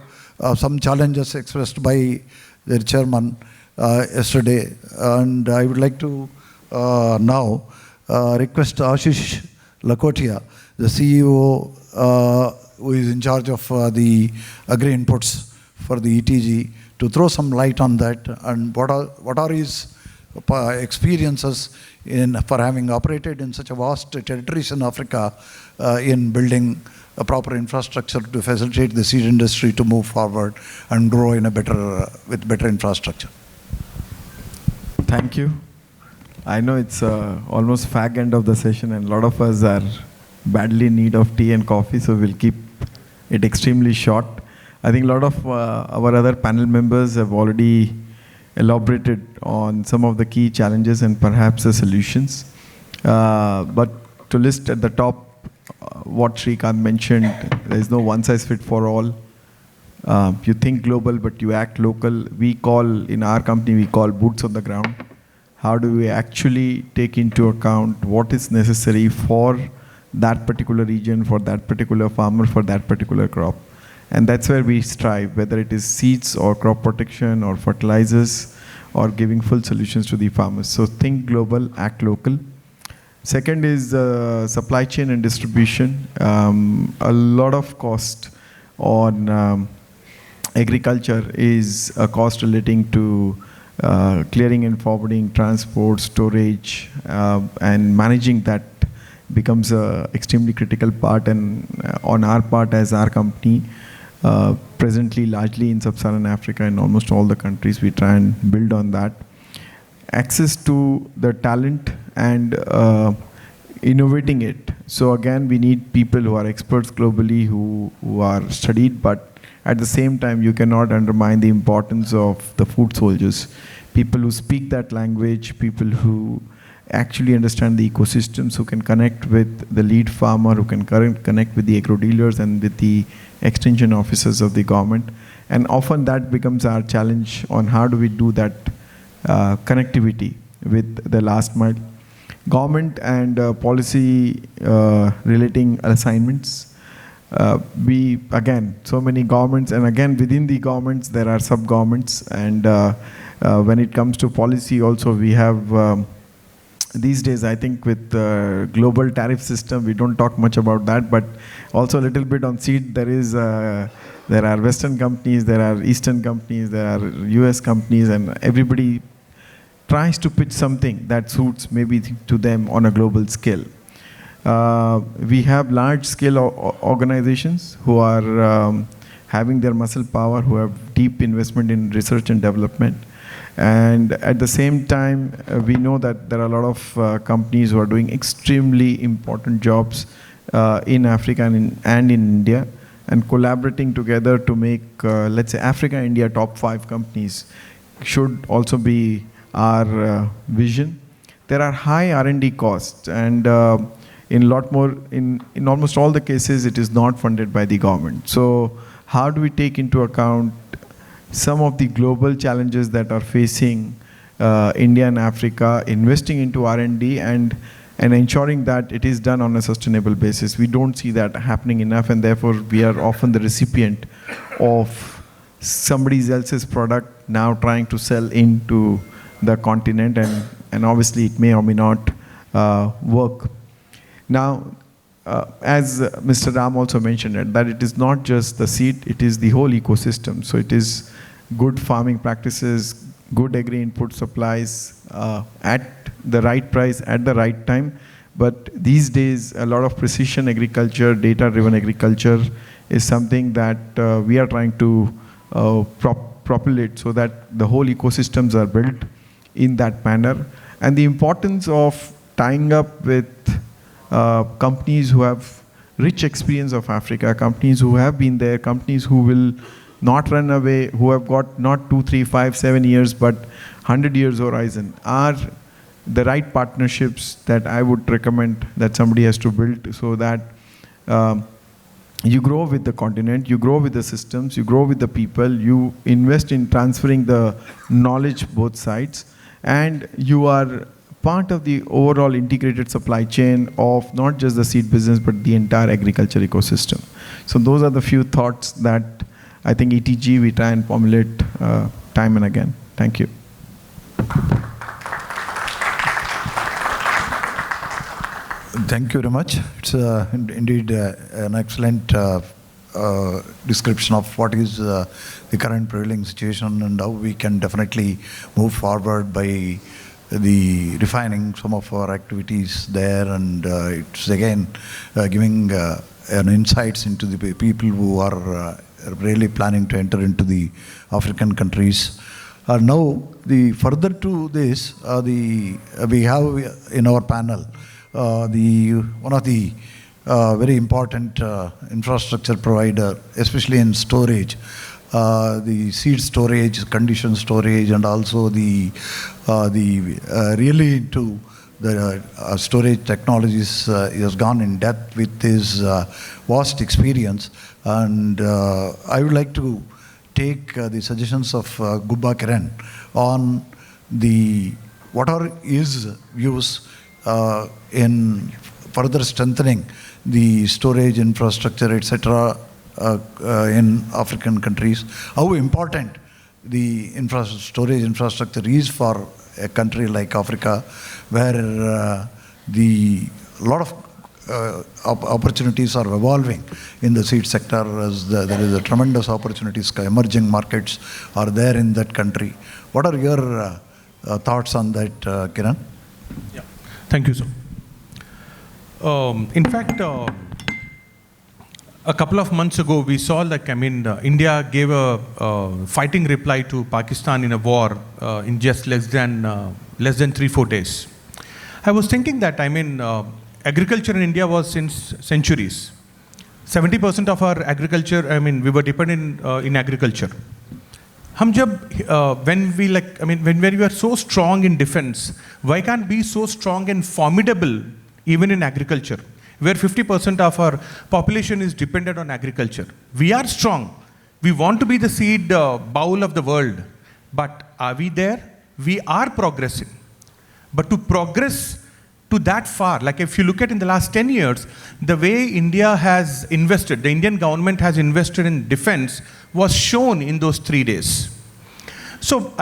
some challenges expressed by their chairman yesterday. And I would like to now request Ashish Lakotia, the CEO who is in charge of the agri inputs for the ETG, to throw some light on that and what are his experiences for having operated in such a vast territories in Africa in building a proper infrastructure to facilitate the seed industry to move forward and grow in a with better infrastructure. Thank you. I know it's almost fag end of the session, and a lot of us are badly in need of tea and coffee, so we'll keep it extremely short. I think a lot of our other panel members have already elaborated on some of the key challenges and perhaps the solutions. But to list at the top what Srikanth mentioned, there is no one-size-fits-for-all. You think global, but you act local. In our company, we call boots on the ground. How do we actually take into account what is necessary for that particular region, for that particular farmer, for that particular crop? And that's where we strive, whether it is seeds or crop protection or fertilizers or giving full solutions to the farmers. So think global, act local. Second is supply chain and distribution. A lot of cost on agriculture is a cost relating to clearing and forwarding, transport, storage, and managing that becomes an extremely critical part. And on our part as our company, presently largely in Sub-Saharan Africa and almost all the countries, we try and build on that. Access to the talent and innovating it. So again, we need people who are experts globally, who are studied, but at the same time, you cannot undermine the importance of the food soldiers. People who speak that language, people who actually understand the ecosystems, who can connect with the lead farmer, who can connect with the agro dealers and with the extension officers of the government. And often that becomes our challenge on how do we do that connectivity with the last mile. Government and policy relating assignments. So many governments, and again within the governments there are sub-governments, and when it comes to policy also we have these days, I think with global tariff system, we don't talk much about that, but also a little bit on seed. There are Western companies, there are Eastern companies, there are US companies, and everybody tries to pitch something that suits maybe to them on a global scale. We have large-scale organizations who are having their muscle power, who have deep investment in research and development. And at the same time, we know that there are a lot of companies who are doing extremely important jobs in Africa and in India, and collaborating together to make, let's say, Africa, India top 5 companies should also be our vision. There are high R&D costs, and in almost all the cases, it is not funded by the government. So how do we take into account some of the global challenges that are facing India and Africa, investing into R&D and ensuring that it is done on a sustainable basis? We don't see that happening enough, and therefore we are often the recipient of somebody else's product now trying to sell into the continent, and obviously it may or may not work. Now, as Mr. Ram also mentioned it, that it is not just the seed, it is the whole ecosystem. So it is good farming practices, good agri input supplies at the right price at the right time. But these days, a lot of precision agriculture, data-driven agriculture is something that we are trying to propulate so that the whole ecosystems are built in that manner. And the importance of tying up with companies who have rich experience of Africa, companies who have been there, companies who will not run away, who have got not 2, 3, 5, 7 years, but 100 years horizon, are the right partnerships that I would recommend that somebody has to build, so that you grow with the continent, you grow with the systems, you grow with the people, you invest in transferring the knowledge both sides, and you are part of the overall integrated supply chain of not just the seed business, but the entire agriculture ecosystem. So those are the few thoughts that I think ETG we try and formulate time and again. Thank you. Thank you very much. It's indeed an excellent description of what is the current prevailing situation and how we can definitely move forward by the refining some of our activities there, and it's again giving an insights into the people who are really planning to enter into the African countries. Now, the further to this, we have in our panel one of the very important infrastructure provider, especially in storage, the seed storage, condition storage, and also the really into the storage technologies. He has gone in depth with his vast experience, and I would like to take the suggestions of Gubba Kiran on what are his views in further strengthening the storage infrastructure, etc., in African countries. How important the storage infrastructure is for a country like Africa, where the lot of opportunities are evolving in the seed sector, as there is a tremendous opportunities. Emerging markets are there in that country. What are your thoughts on that, Kiran? Yeah. Thank you, sir. In fact, a couple of months ago, we saw India gave a fighting reply to Pakistan in a war in just less than 3-4 days. I was thinking that, agriculture in India was since centuries. 70% of our agriculture, we were dependent in agriculture. When we were so strong in defense, why can't we be so strong and formidable even in agriculture, where 50% of our population is dependent on agriculture? We are strong. We want to be the seed bowl of the world. But are we there? We are progressing. But to progress to that far, like if you look at in the last 10 years, the way India has invested, the Indian government has invested in defense was shown in those 3 days. So,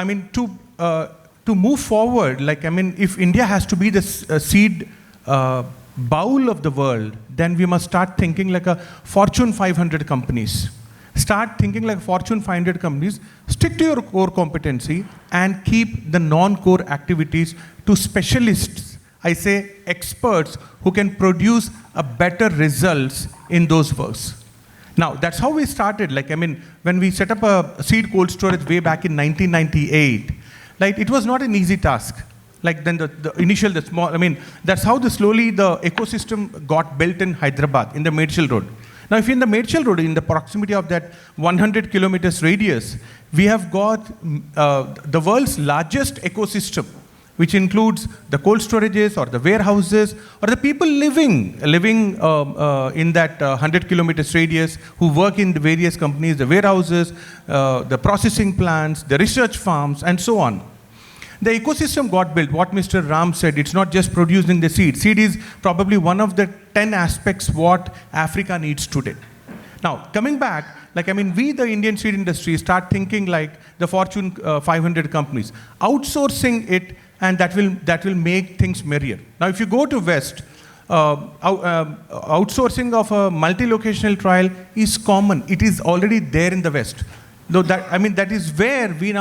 to move forward, like, I mean, if India has to be the seed bowl of the world, then we must start thinking like a Fortune 500 companies. Start thinking like Fortune 500 companies, stick to your core competency and keep the non-core activities to specialists. I say experts who can produce a better results in those works. Now, that's how we started. Like, I mean, when we set up a seed cold storage way back in 1998, like, it was not an easy task. Like, then the small, I mean, that's how slowly the ecosystem got built in Hyderabad, in the Medchil Road. Now, if you're in the Medchil Road, in the proximity of that 100 kilometers radius, we have got the world's largest ecosystem, which includes the cold storages or the warehouses or the people living in that 100 kilometers radius who work in the various companies, the warehouses, the processing plants, the research farms, and so on. The ecosystem got built. What Mr. Ram said, it's not just producing the seed. Seed is probably one of the 10 aspects what Africa needs today. Now, coming back, like, I mean, we, the Indian seed industry, start thinking like the Fortune 500 companies, outsourcing it, and that will make things merrier. Now, if you go to West, outsourcing of a multi-locational trial is common. It is already there in the West. Though that, I mean, that is where we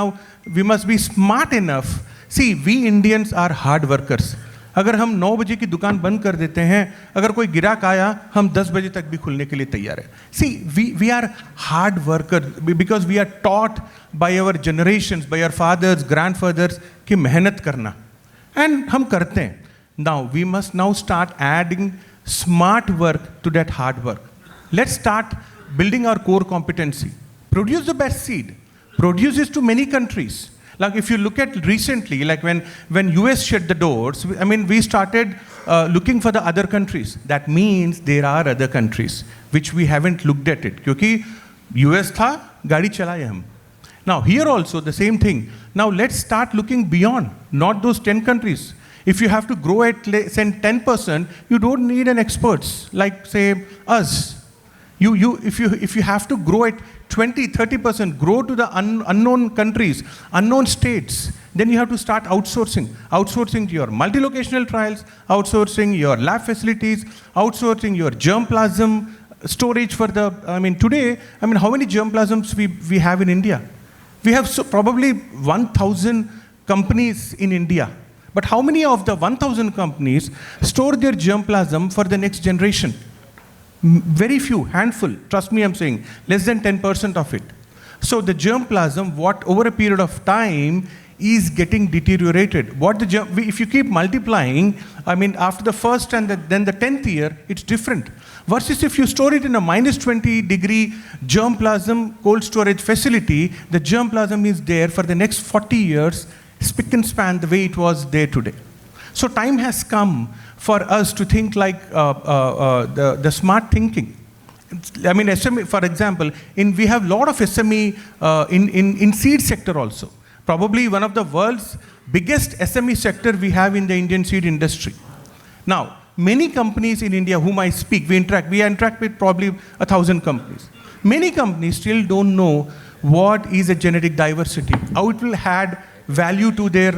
must be smart enough. See, we Indians are hard workers. अगर हम 9 बजे की दुकान बंद कर देते हैं, अगर कोई गिराक आया, हम 10 बजे तक भी खुलने के लिए तैयार हैं. See, we are hard workers because we are taught by our generations, by our fathers, grandfathers, कि मेहनत करना. And हम करते हैं. Now, we must now start adding smart work to that hard work. Let's start building our core competency. Produce the best seed. Produce this to many countries. Like, if you look at recently, like when US shut the doors, I mean, we started looking for the other countries. That means there are other countries which we haven't looked at it. Because US tha, gaadi chalaye hum. Now, here also the same thing. Now, let's start looking beyond, not those 10 countries. If you have to grow at, say, 10%, you don't need an experts like, say, us. If you have to grow at 20, 30%, grow to the unknown countries, unknown states, then you have to start outsourcing. Outsourcing your multi-locational trials, outsourcing your lab facilities, outsourcing your germplasm storage for the, I mean, today, I mean, how many germplasms we have in India? We have probably 1,000 companies in India. But how many of the 1,000 companies store their germplasm for the next generation? Very few, handful. Trust me, I'm saying less than 10% of it. So the germplasm, what over a period of time is getting deteriorated. If you keep multiplying, I mean, after the first and then the 10th year, it's different. Versus if you store it in a -20-degree germplasm cold storage facility, the germplasm is there for the next 40 years, spick and span the way it was there today. So time has come for us to think like the smart thinking. I mean, SME, for example, we have a lot of SME in seed sector also. Probably one of the world's biggest SME sector we have in the Indian seed industry. Now, many companies in India whom I speak, we interact with probably 1,000 companies. Many companies still don't know what is a genetic diversity, how it will add value to their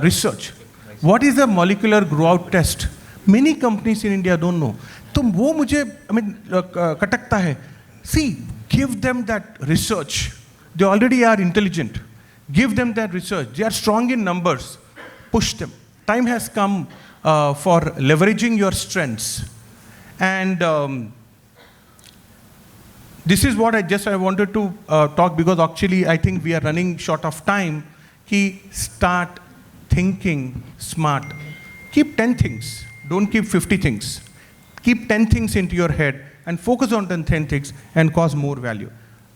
research. What is a molecular grow-out test? Many companies in India don't know. तो वो मुझे, I mean, कटकता है. See, give them that research. They already are intelligent. Give them that research. They are strong in numbers. Push them. Time has come for leveraging your strengths. And this is what I wanted to talk, because actually I think we are running short of time. Start thinking smart. Keep 10 things. Don't keep 50 things. Keep 10 things into your head and focus on 10 things and cause more value.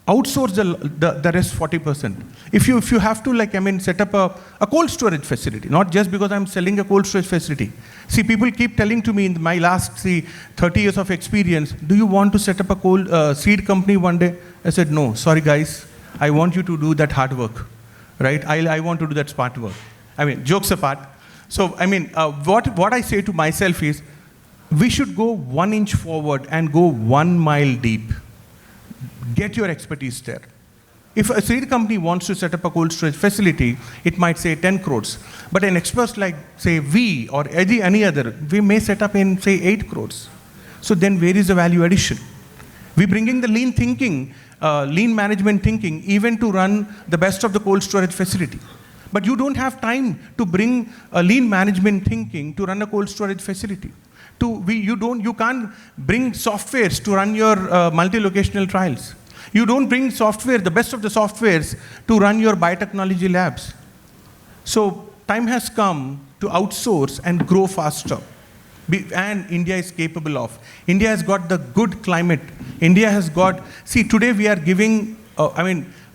Outsource the rest 40%. If you have to, like, I mean, set up a cold storage facility, not just because I'm selling a cold storage facility. See, people keep telling to me in my last 30 years of experience, do you want to set up a cold seed company one day? I said, no, sorry guys, I want you to do that hard work, right? I want to do that smart work. I mean, jokes apart. So, I mean, what I say to myself is, we should go 1 inch forward and go 1 mile deep. Get your expertise there. If a seed company wants to set up a cold storage facility, it might say 10 crores. But an expert like, say, we or any other, we may set up in, say, 8 crores. So then where is the value addition? We're bringing the lean thinking, lean management thinking, even to run the best of the cold storage facility. But you don't have time to bring a lean management thinking to run a cold storage facility. You can't bring softwares to run your multi-locational trials. You don't bring software, the best of the softwares, to run your biotechnology labs. So time has come to outsource and grow faster. And India is capable of. India has got the good climate. India has got, see, today we are giving,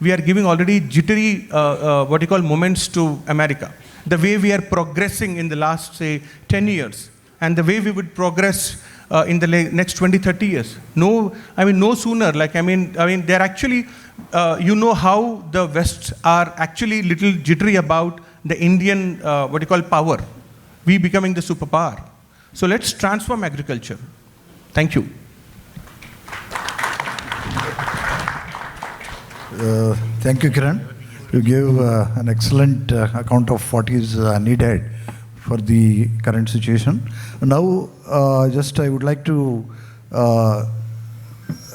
we are giving already jittery, moments to America. The way we are progressing in the last, say, 10 years, and the way we would progress in the next 20, 30 years. No sooner, they're actually, how the West are actually little jittery about the Indian, power. We becoming the superpower. So let's transform agriculture. Thank you. Thank you, Kiran. You gave an excellent account of what is needed for the current situation. Now, I would like to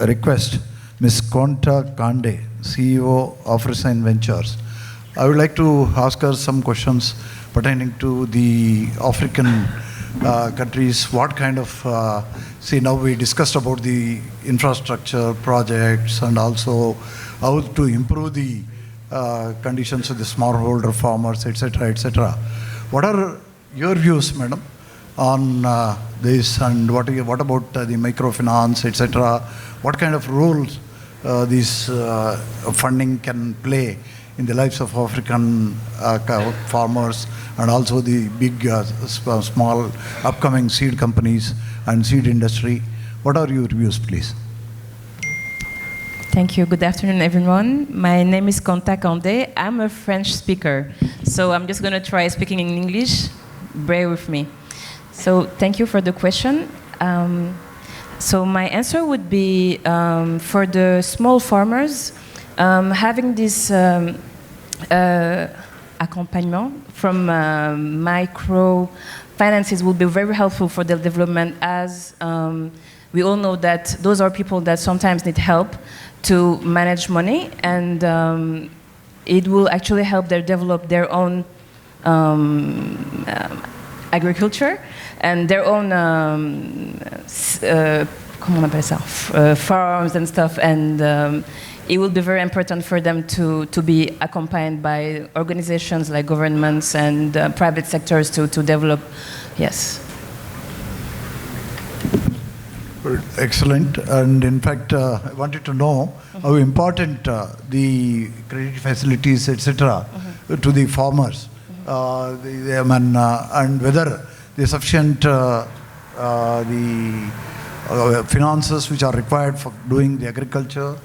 request Ms. Konta Kande, CEO of Resign Ventures. I would like to ask her some questions pertaining to the African countries. What kind of, now we discussed about the infrastructure projects and also how to improve the conditions of the smallholder farmers, etc., etc. What are your views, madam, on this, and what about the microfinance, etc.? What kind of roles this funding can play in the lives of African farmers and also the big, small, upcoming seed companies and seed industry? What are your views, please? Thank you. Good afternoon, everyone. My name is Konta Kande. I'm a French speaker, so I'm just going to try speaking in English. Bear with me. So thank you for the question. So my answer would be for the small farmers, having this accompagnement from microfinances will be very helpful for their development, as we all know that those are people that sometimes need help to manage money, and it will actually help them develop their own agriculture and their own farms and stuff, and it will be very important for them to be accompanied by organizations like governments and private sectors to develop. Yes. Excellent. And in fact, I wanted to know how important the credit facilities, etc., to the farmers, and whether the sufficient the finances which are required for doing the agriculture,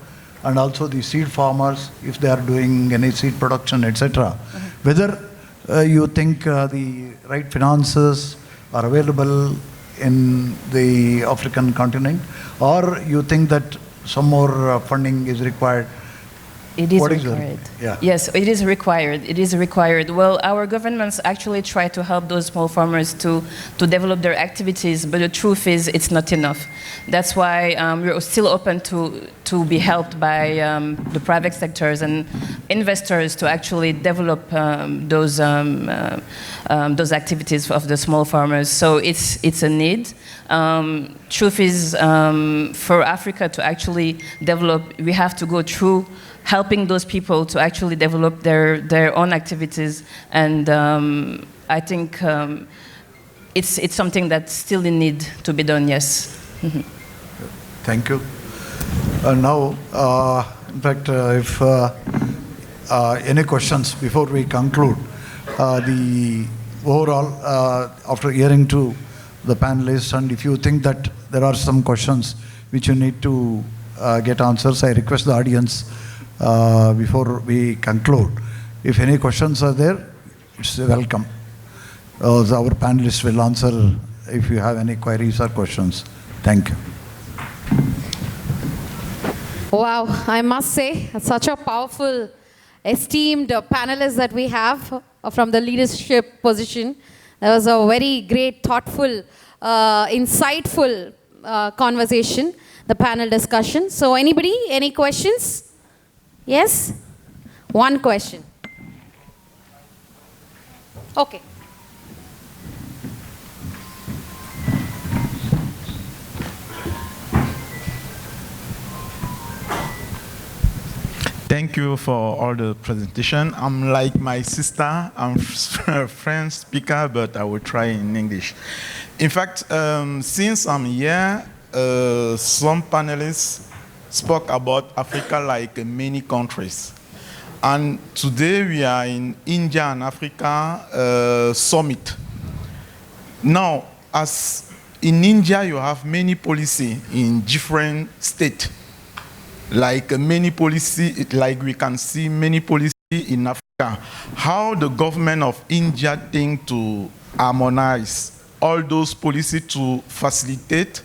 and also the seed farmers, if they are doing any seed production, etc. Whether you think the right finances are available in the African continent, or you think that some more funding is required? It is required. Yes, it is required. It is required. Well, our governments actually try to help those small farmers to develop their activities, but the truth is it's not enough. That's why we're still open to be helped by the private sectors and investors to actually develop those activities of the small farmers. So it's a need. Truth is, for Africa to actually develop, we have to go through helping those people to actually develop their own activities, and I think it's something that's still in need to be done. Yes. Thank you. Now, in fact, if any questions before we conclude, the overall, after hearing to the panelists, and if you think that there are some questions which you need to get answers, I request the audience before we conclude. If any questions are there, it's welcome. Our panelists will answer if you have any queries or questions. Thank you. Wow, I must say, such a powerful, esteemed panelists that we have from the leadership position. That was a very great, thoughtful, insightful conversation, the panel discussion. So anybody, any questions? Yes? One question. Okay. Thank you for all the presentation. I'm like my sister. I'm a French speaker, but I will try in English. In fact, since I'm here, some panelists spoke about Africa like many countries. And today we are in India and Africa summit. Now, as in India, you have many policy in different states. Like many policy, like we can see many policy in Africa. How the government of India think to harmonize all those policies to facilitate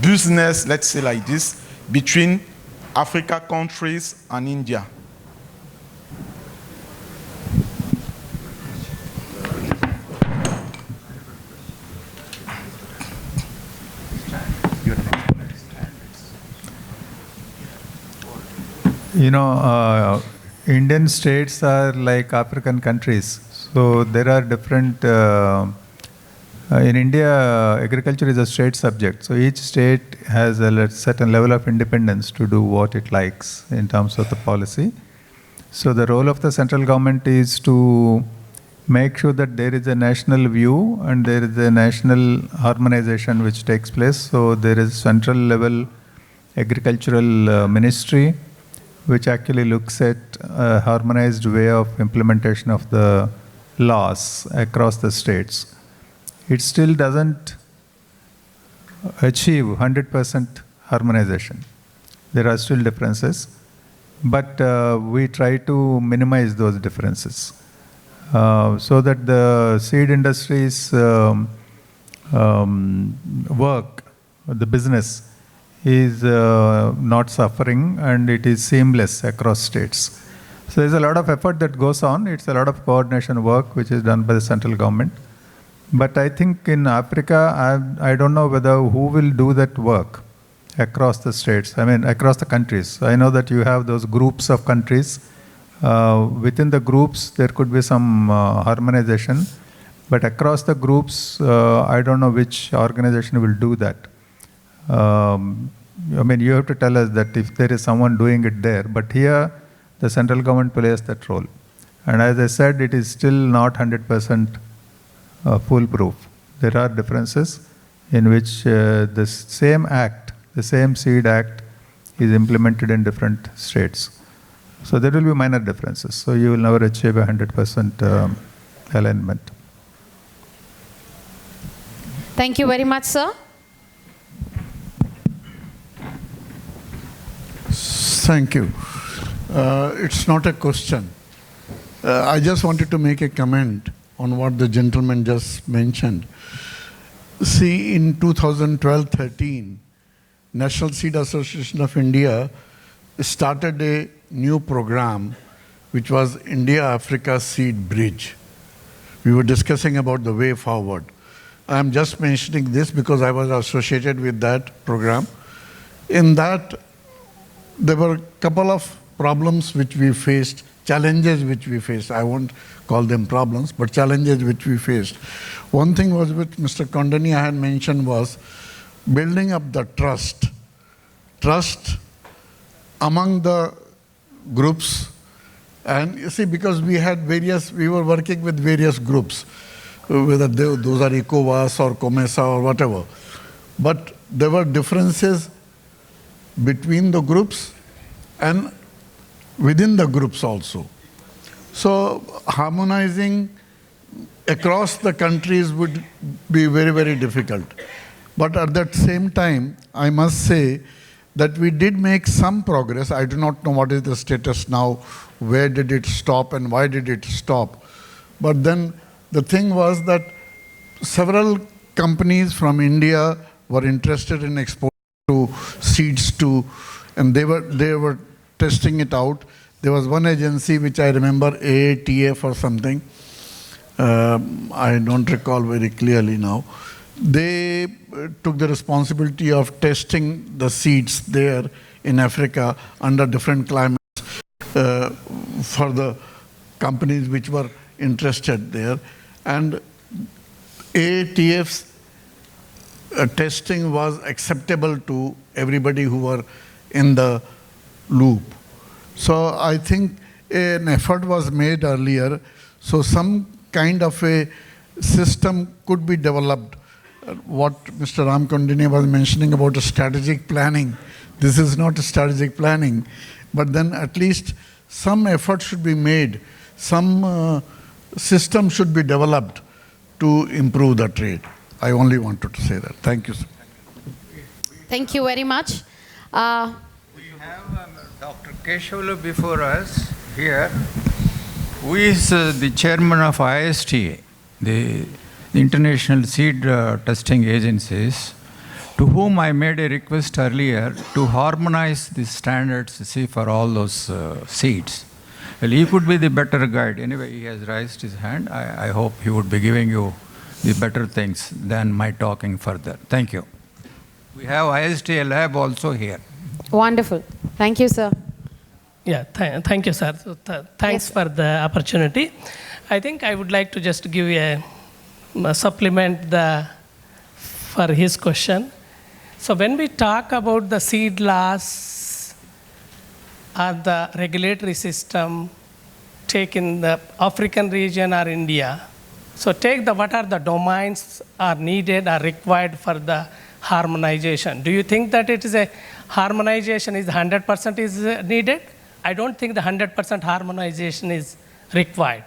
business, let's say like this, between Africa countries and India. You know, Indian states are like African countries. So there are different, in India, agriculture is a state subject. So each state has a certain level of independence to do what it likes in terms of the policy. So the role of the central government is to make sure that there is a national view and there is a national harmonization which takes place. So there is central level agricultural ministry, which actually looks at a harmonized way of implementation of the laws across the states. It still doesn't achieve 100% harmonization. There are still differences, but we try to minimize those differences so that the seed industry's work, the business, is not suffering and it is seamless across states. So there's a lot of effort that goes on. It's a lot of coordination work which is done by the central government. But I think in Africa, I don't know whether who will do that work across the states, I mean across the countries. I know that you have those groups of countries. Within the groups, there could be some harmonization. But across the groups, I don't know which organization will do that. I mean, you have to tell us that if there is someone doing it there, but here the central government plays that role. And as I said, it is still not 100% foolproof. There are differences in which the same act, the same seed act is implemented in different states. So there will be minor differences. So you will never achieve 100% alignment. Thank you very much, sir. Thank you. It's not a question. I just wanted to make a comment on what the gentleman just mentioned. See, in 2012-13, National Seed Association of India started a new program which was India-Africa Seed Bridge. We were discussing about the way forward. I'm just mentioning this because I was associated with that program. In that, there were a couple of problems which we faced, challenges which we faced. I won't call them problems, but challenges which we faced. One thing was which Mr. Kondani had mentioned was building up the trust among the groups. And you see, because we were working with various groups, whether those are ECOWAS or COMESA or whatever. But there were differences between the groups and within the groups also. So harmonizing across the countries would be very, very difficult. But at that same time, I must say that we did make some progress. I do not know what is the status now, where did it stop and why did it stop. But then the thing was that several companies from India were interested in exporting to seeds to, and they were testing it out. There was one agency which I remember, AATF or something. I don't recall very clearly now. They took the responsibility of testing the seeds there in Africa under different climates for the companies which were interested there. And AATF's testing was acceptable to everybody who were in the loop. So I think an effort was made earlier. So some kind of a system could be developed. What Mr. Ramkondine was mentioning about a strategic planning, this is not a strategic planning, but then at least some effort should be made, some system should be developed to improve the trade. I only wanted to say that. Thank you, sir. Thank you very much. We have Dr. Keshavlu before us here, who is the chairman of ISTA, the International Seed Testing Agencies, to whom I made a request earlier to harmonize the standards, see, for all those seeds. Well, he could be the better guide. Anyway, he has raised his hand. I hope he would be giving you the better things than my talking further. Thank you. We have ISTA lab also here. Wonderful. Thank you, sir. Yeah, thank you, sir. So thanks for the opportunity. I think I would like to just give you a supplement for his question. So when we talk about the seed laws or the regulatory system, take in the African region or India, so take what are the domains are needed or required for the harmonization. Do you think that it is a harmonization is 100% is needed? I don't think the 100% harmonization is required.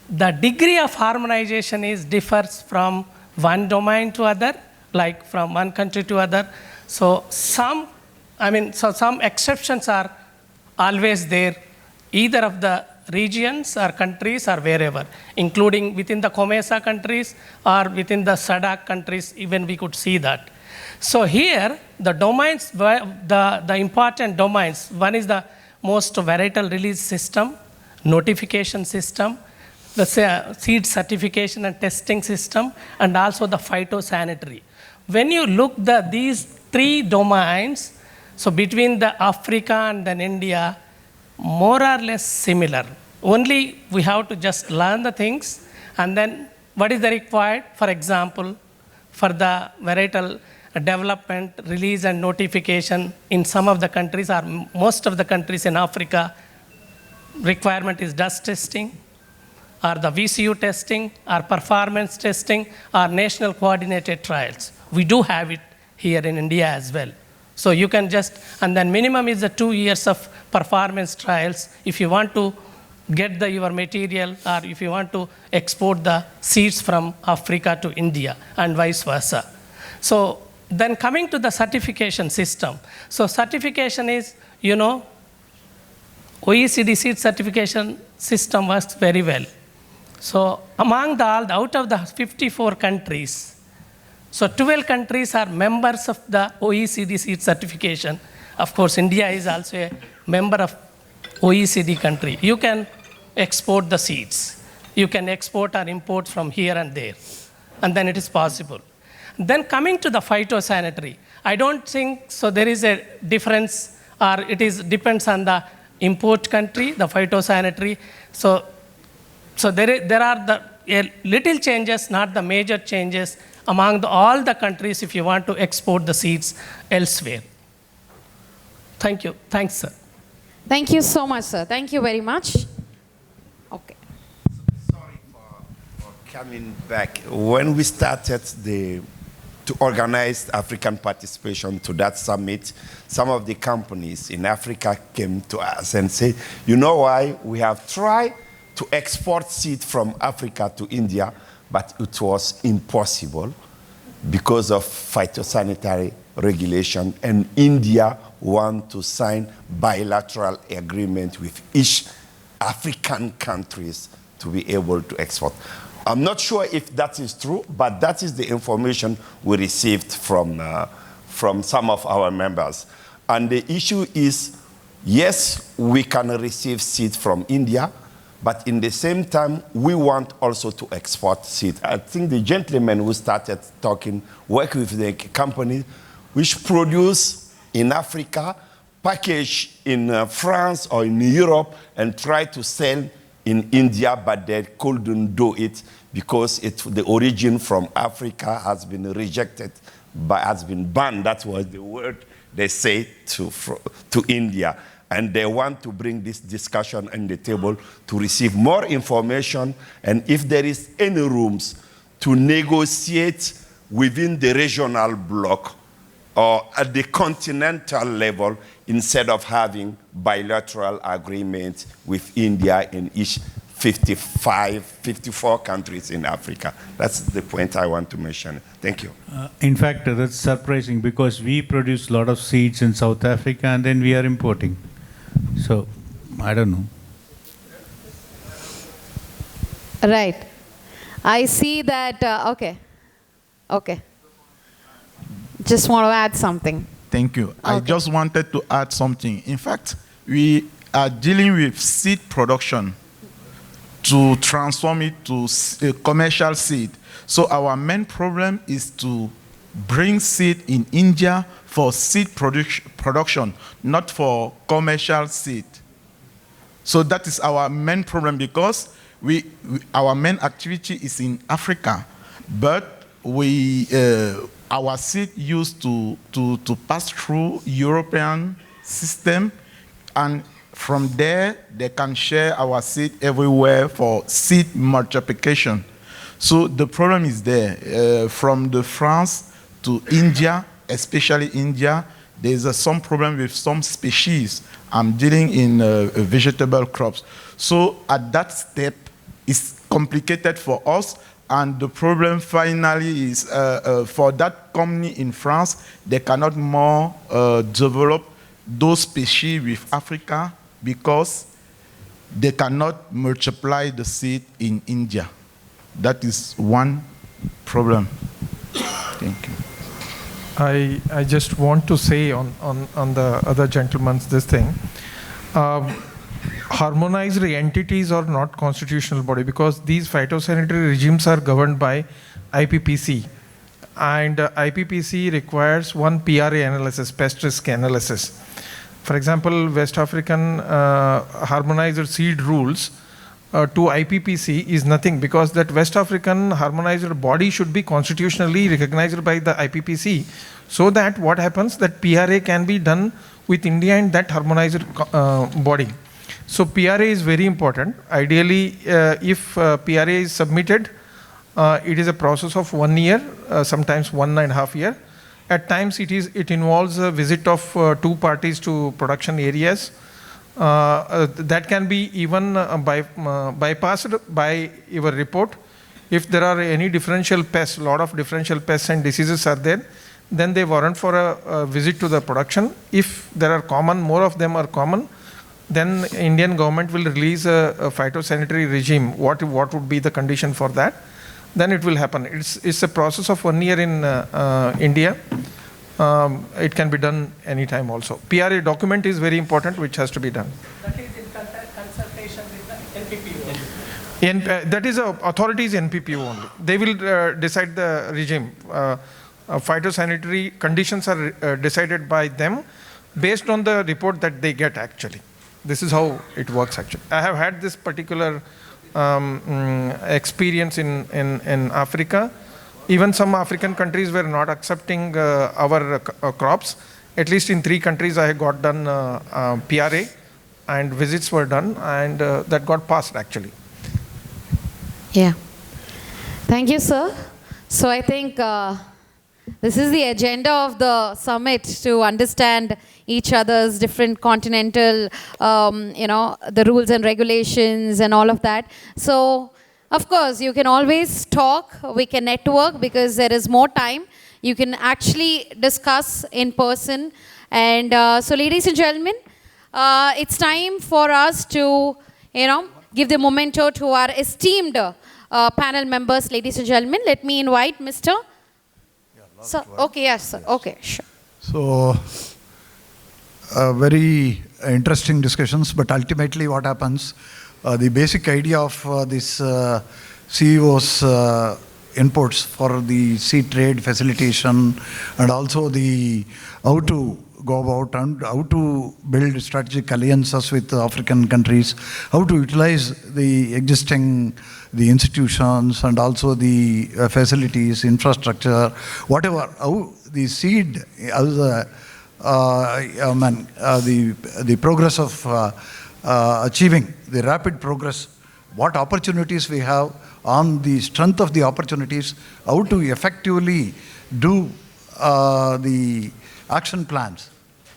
The degree of harmonization differs from one domain to other, like from one country to other. So some exceptions are always there, either of the regions or countries or wherever, including within the COMESA countries or within the SADC countries, even we could see that. So here, the domains, the important domains, one is the most varietal release system, notification system, the seed certification and testing system, and also the phytosanitary. When you look these three domains, so between the Africa and then India, more or less similar. Only we have to just learn the things, and then what is the required? For example, for the varietal development, release and notification in some of the countries or most of the countries in Africa, requirement is dust testing or the VCU testing or performance testing or national coordinated trials. We do have it here in India as well. So you can just, and then minimum is the 2 years of performance trials if you want to get your material or if you want to export the seeds from Africa to India and vice versa. So then coming to the certification system. So certification is, OECD seed certification system works very well. So among out of the 54 countries, so 12 countries are members of the OECD seed certification. Of course, India is also a member of OECD country. You can export the seeds. You can export or import from here and there. And then it is possible. Then coming to the phytosanitary, I don't think so there is a difference or depends on the import country, the phytosanitary. So there are little changes, not the major changes among all the countries if you want to export the seeds elsewhere. Thank you. Thanks, sir. Thank you so much, sir. Thank you very much. Okay. Sorry for coming back. When we started to organize African participation to that summit, some of the companies in Africa came to us and said, you know why? We have tried to export seed from Africa to India, but it was impossible because of phytosanitary regulation, and India want to sign bilateral agreement with each African countries to be able to export. I'm not sure if that is true, but that is the information we received from some of our members. And the issue is, yes, we can receive seed from India, but in the same time, we want also to export seed. I think the gentleman who started talking work with the company which produce in Africa, package in France or in Europe, and try to sell in India, but they couldn't do it because the origin from Africa has been rejected, has been banned. That was the word they say to India. And they want to bring this discussion on the table to receive more information, and if there is any rooms to negotiate within the regional bloc or at the continental level, instead of having bilateral agreements with India in each 54 countries in Africa. That's the point I want to mention. Thank you. In fact, that's surprising because we produce a lot of seeds in South Africa and then we are importing. So, I don't know. Right. I see that, okay. Just want to add something. Thank you. Okay. I just wanted to add something. In fact, we are dealing with seed production to transform it to commercial seed. So our main problem is to bring seed in India for seed production, not for commercial seed. So that is our main problem because our main activity is in Africa, but our seed used to pass through European system, and from there they can share our seed everywhere for seed multiplication. So the problem is there. From the France to India, especially India, there's some problem with some species. I'm dealing in vegetable crops. So at that step, it's complicated for us. And the problem finally is for that company in France, they cannot more develop those species with Africa because they cannot multiply the seed in India. That is one problem. Thank you. I just want to say on the other gentleman's this thing. Harmonized entities are not constitutional body because these phytosanitary regimes are governed by IPPC, and IPPC requires one PRA analysis, pest risk analysis. For example, West African harmonized seed rules to IPPC is nothing because that West African harmonized body should be constitutionally recognized by the IPPC, so that what happens that PRA can be done with India and that harmonized body. So PRA is very important. Ideally, if PRA is submitted, it is a process of 1 year, sometimes 1.5 years. At times, it involves a visit of 2 parties to production areas. That can be even bypassed by your report. If there are any differential pests, a lot of differential pests and diseases are there, then they warrant for a visit to the production. If there are common, more of them are common, then Indian government will release a phytosanitary regime. What would be the condition for that? Then it will happen. It's a process of 1 year in India. It can be done anytime also. PRA document is very important, which has to be done. That is in consultation with the NPPO. That is authority is NPPO only. They will decide the regime. Phytosanitary conditions are decided by them based on the report that they get actually. This is how it works actually. I have had this particular experience in Africa. Even some African countries were not accepting our crops. At least in 3 countries I got done PRA and visits were done, and that got passed actually. Yeah. Thank you, sir. So I think this is the agenda of the summit, to understand each other's different continental, the rules and regulations and all of that. So, of course, you can always talk, we can network because there is more time. You can actually discuss in person. And so, ladies and gentlemen, it's time for us to, give the memento to our esteemed panel members, ladies and gentlemen. Let me invite Mr. So, okay, yes, sir. Okay, sure. So, very interesting discussions, but ultimately what happens, the basic idea of this CEO's inputs for the seed trade facilitation and also the how to go about and how to build strategic alliances with African countries, how to utilize the existing the institutions and also the facilities, infrastructure, whatever, how the seed, as the progress of achieving the rapid progress, what opportunities we have, on the strength of the opportunities, how to effectively do the action plans,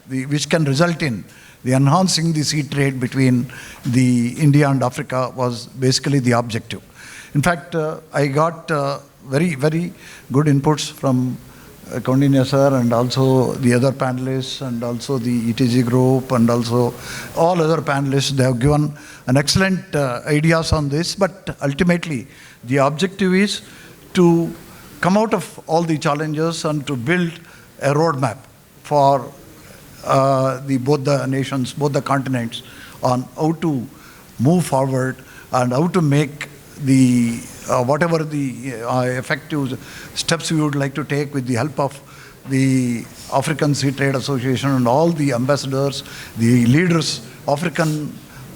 which can result in the enhancing the seed trade between the India and Africa was basically the objective. In fact, I got very, very good inputs from Kaundinya sir and also the other panelists and also the ETG group and also all other panelists. They have given an excellent ideas on this, but ultimately the objective is to come out of all the challenges and to build a roadmap for both the nations, both the continents, on how to move forward and how to make the whatever the effective steps we would like to take with the help of the African Seed Trade Association and all the ambassadors, the leaders,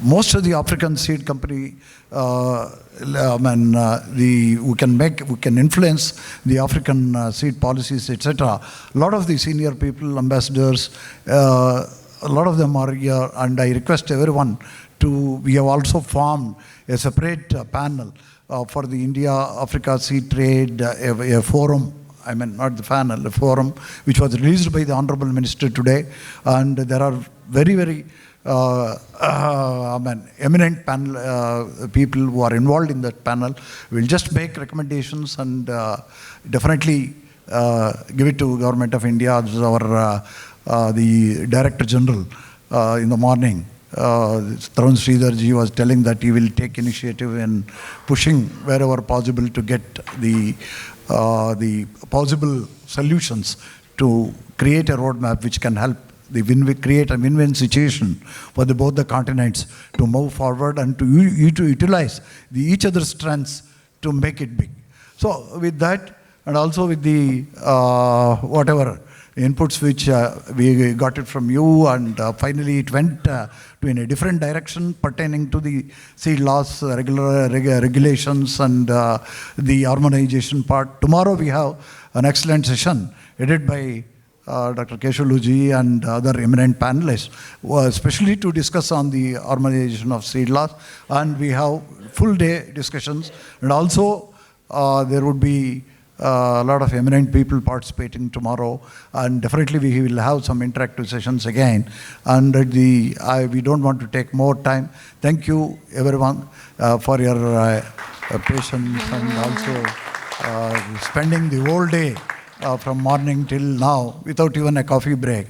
most of the African seed company, we can influence the African seed policies, etc. A lot of the senior people, ambassadors, a lot of them are here, and I request everyone we have also formed a separate panel for the India-Africa Seed Trade, a forum, not the panel, a forum, which was released by the Honorable Minister today. And there are very, very eminent panel people who are involved in that panel. We'll just make recommendations and definitely give it to Government of India. This is the Director General in the morning. Tarun Sridharji was telling that he will take initiative in pushing wherever possible to get the possible solutions to create a roadmap which can help create a win-win situation for both the continents to move forward and to utilize each other's strengths to make it big. So with that, and also with the whatever inputs which we got it from you, and finally it went in a different direction pertaining to the seed laws, regulations, and the harmonization part. Tomorrow we have an excellent session headed by Dr. Keshulu and other eminent panelists, especially to discuss on the harmonization of seed laws. And we have full day discussions, and also there would be a lot of eminent people participating tomorrow, and definitely we will have some interactive sessions again. And we don't want to take more time. Thank you everyone for your patience and also spending the whole day from morning till now without even a coffee break.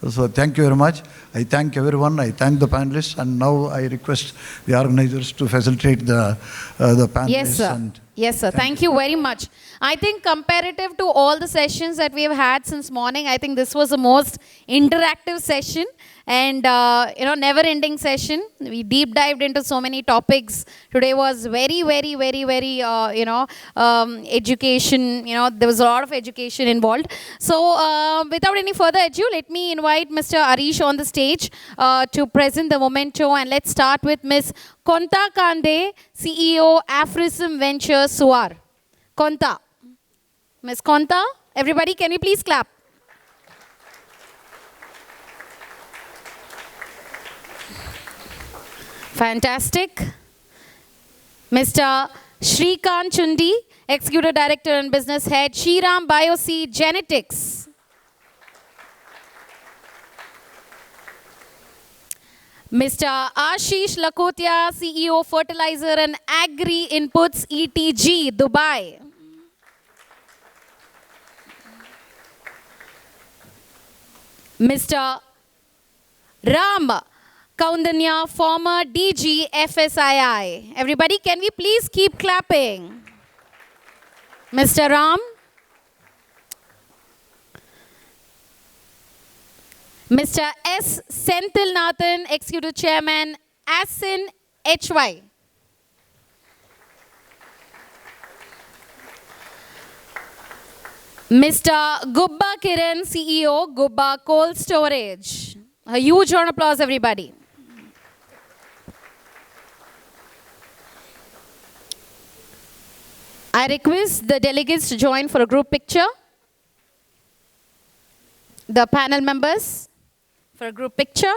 So thank you very much. I thank everyone. I thank the panelists, and now I request the organizers to facilitate the panelists. Yes, sir. Yes, sir. Thank you very much. I think comparative to all the sessions that we have had since morning, I think this was the most interactive session and never-ending session. We deep dived into so many topics. Today was very, very, very, very education. There was a lot of education involved. So without any further ado, let me invite Mr. Arish on the stage to present the memento, and let's start with Ms. Konta Kande, CEO, Afrism Ventures, Suar. Konta. Ms. Konta, everybody, can we please clap? Fantastic. Mr. Shrikant Chundi, Executive Director and Business Head, Shriram Bioseed Genetics. Mr. Ashish Lakotia, CEO, Fertilizer and Agri Inputs, ETG, Dubai. Mr. Ram Kaundanya, former DG FSII. Everybody, can we please keep clapping? Mr. Ram. Mr. S. Senthilnathan, Executive Chairman, ASIN HY. Mr. Gubba Kiran, CEO, Gubba Cold Storage. A huge round of applause, everybody. I request the delegates to join for a group picture. The panel members for a group picture.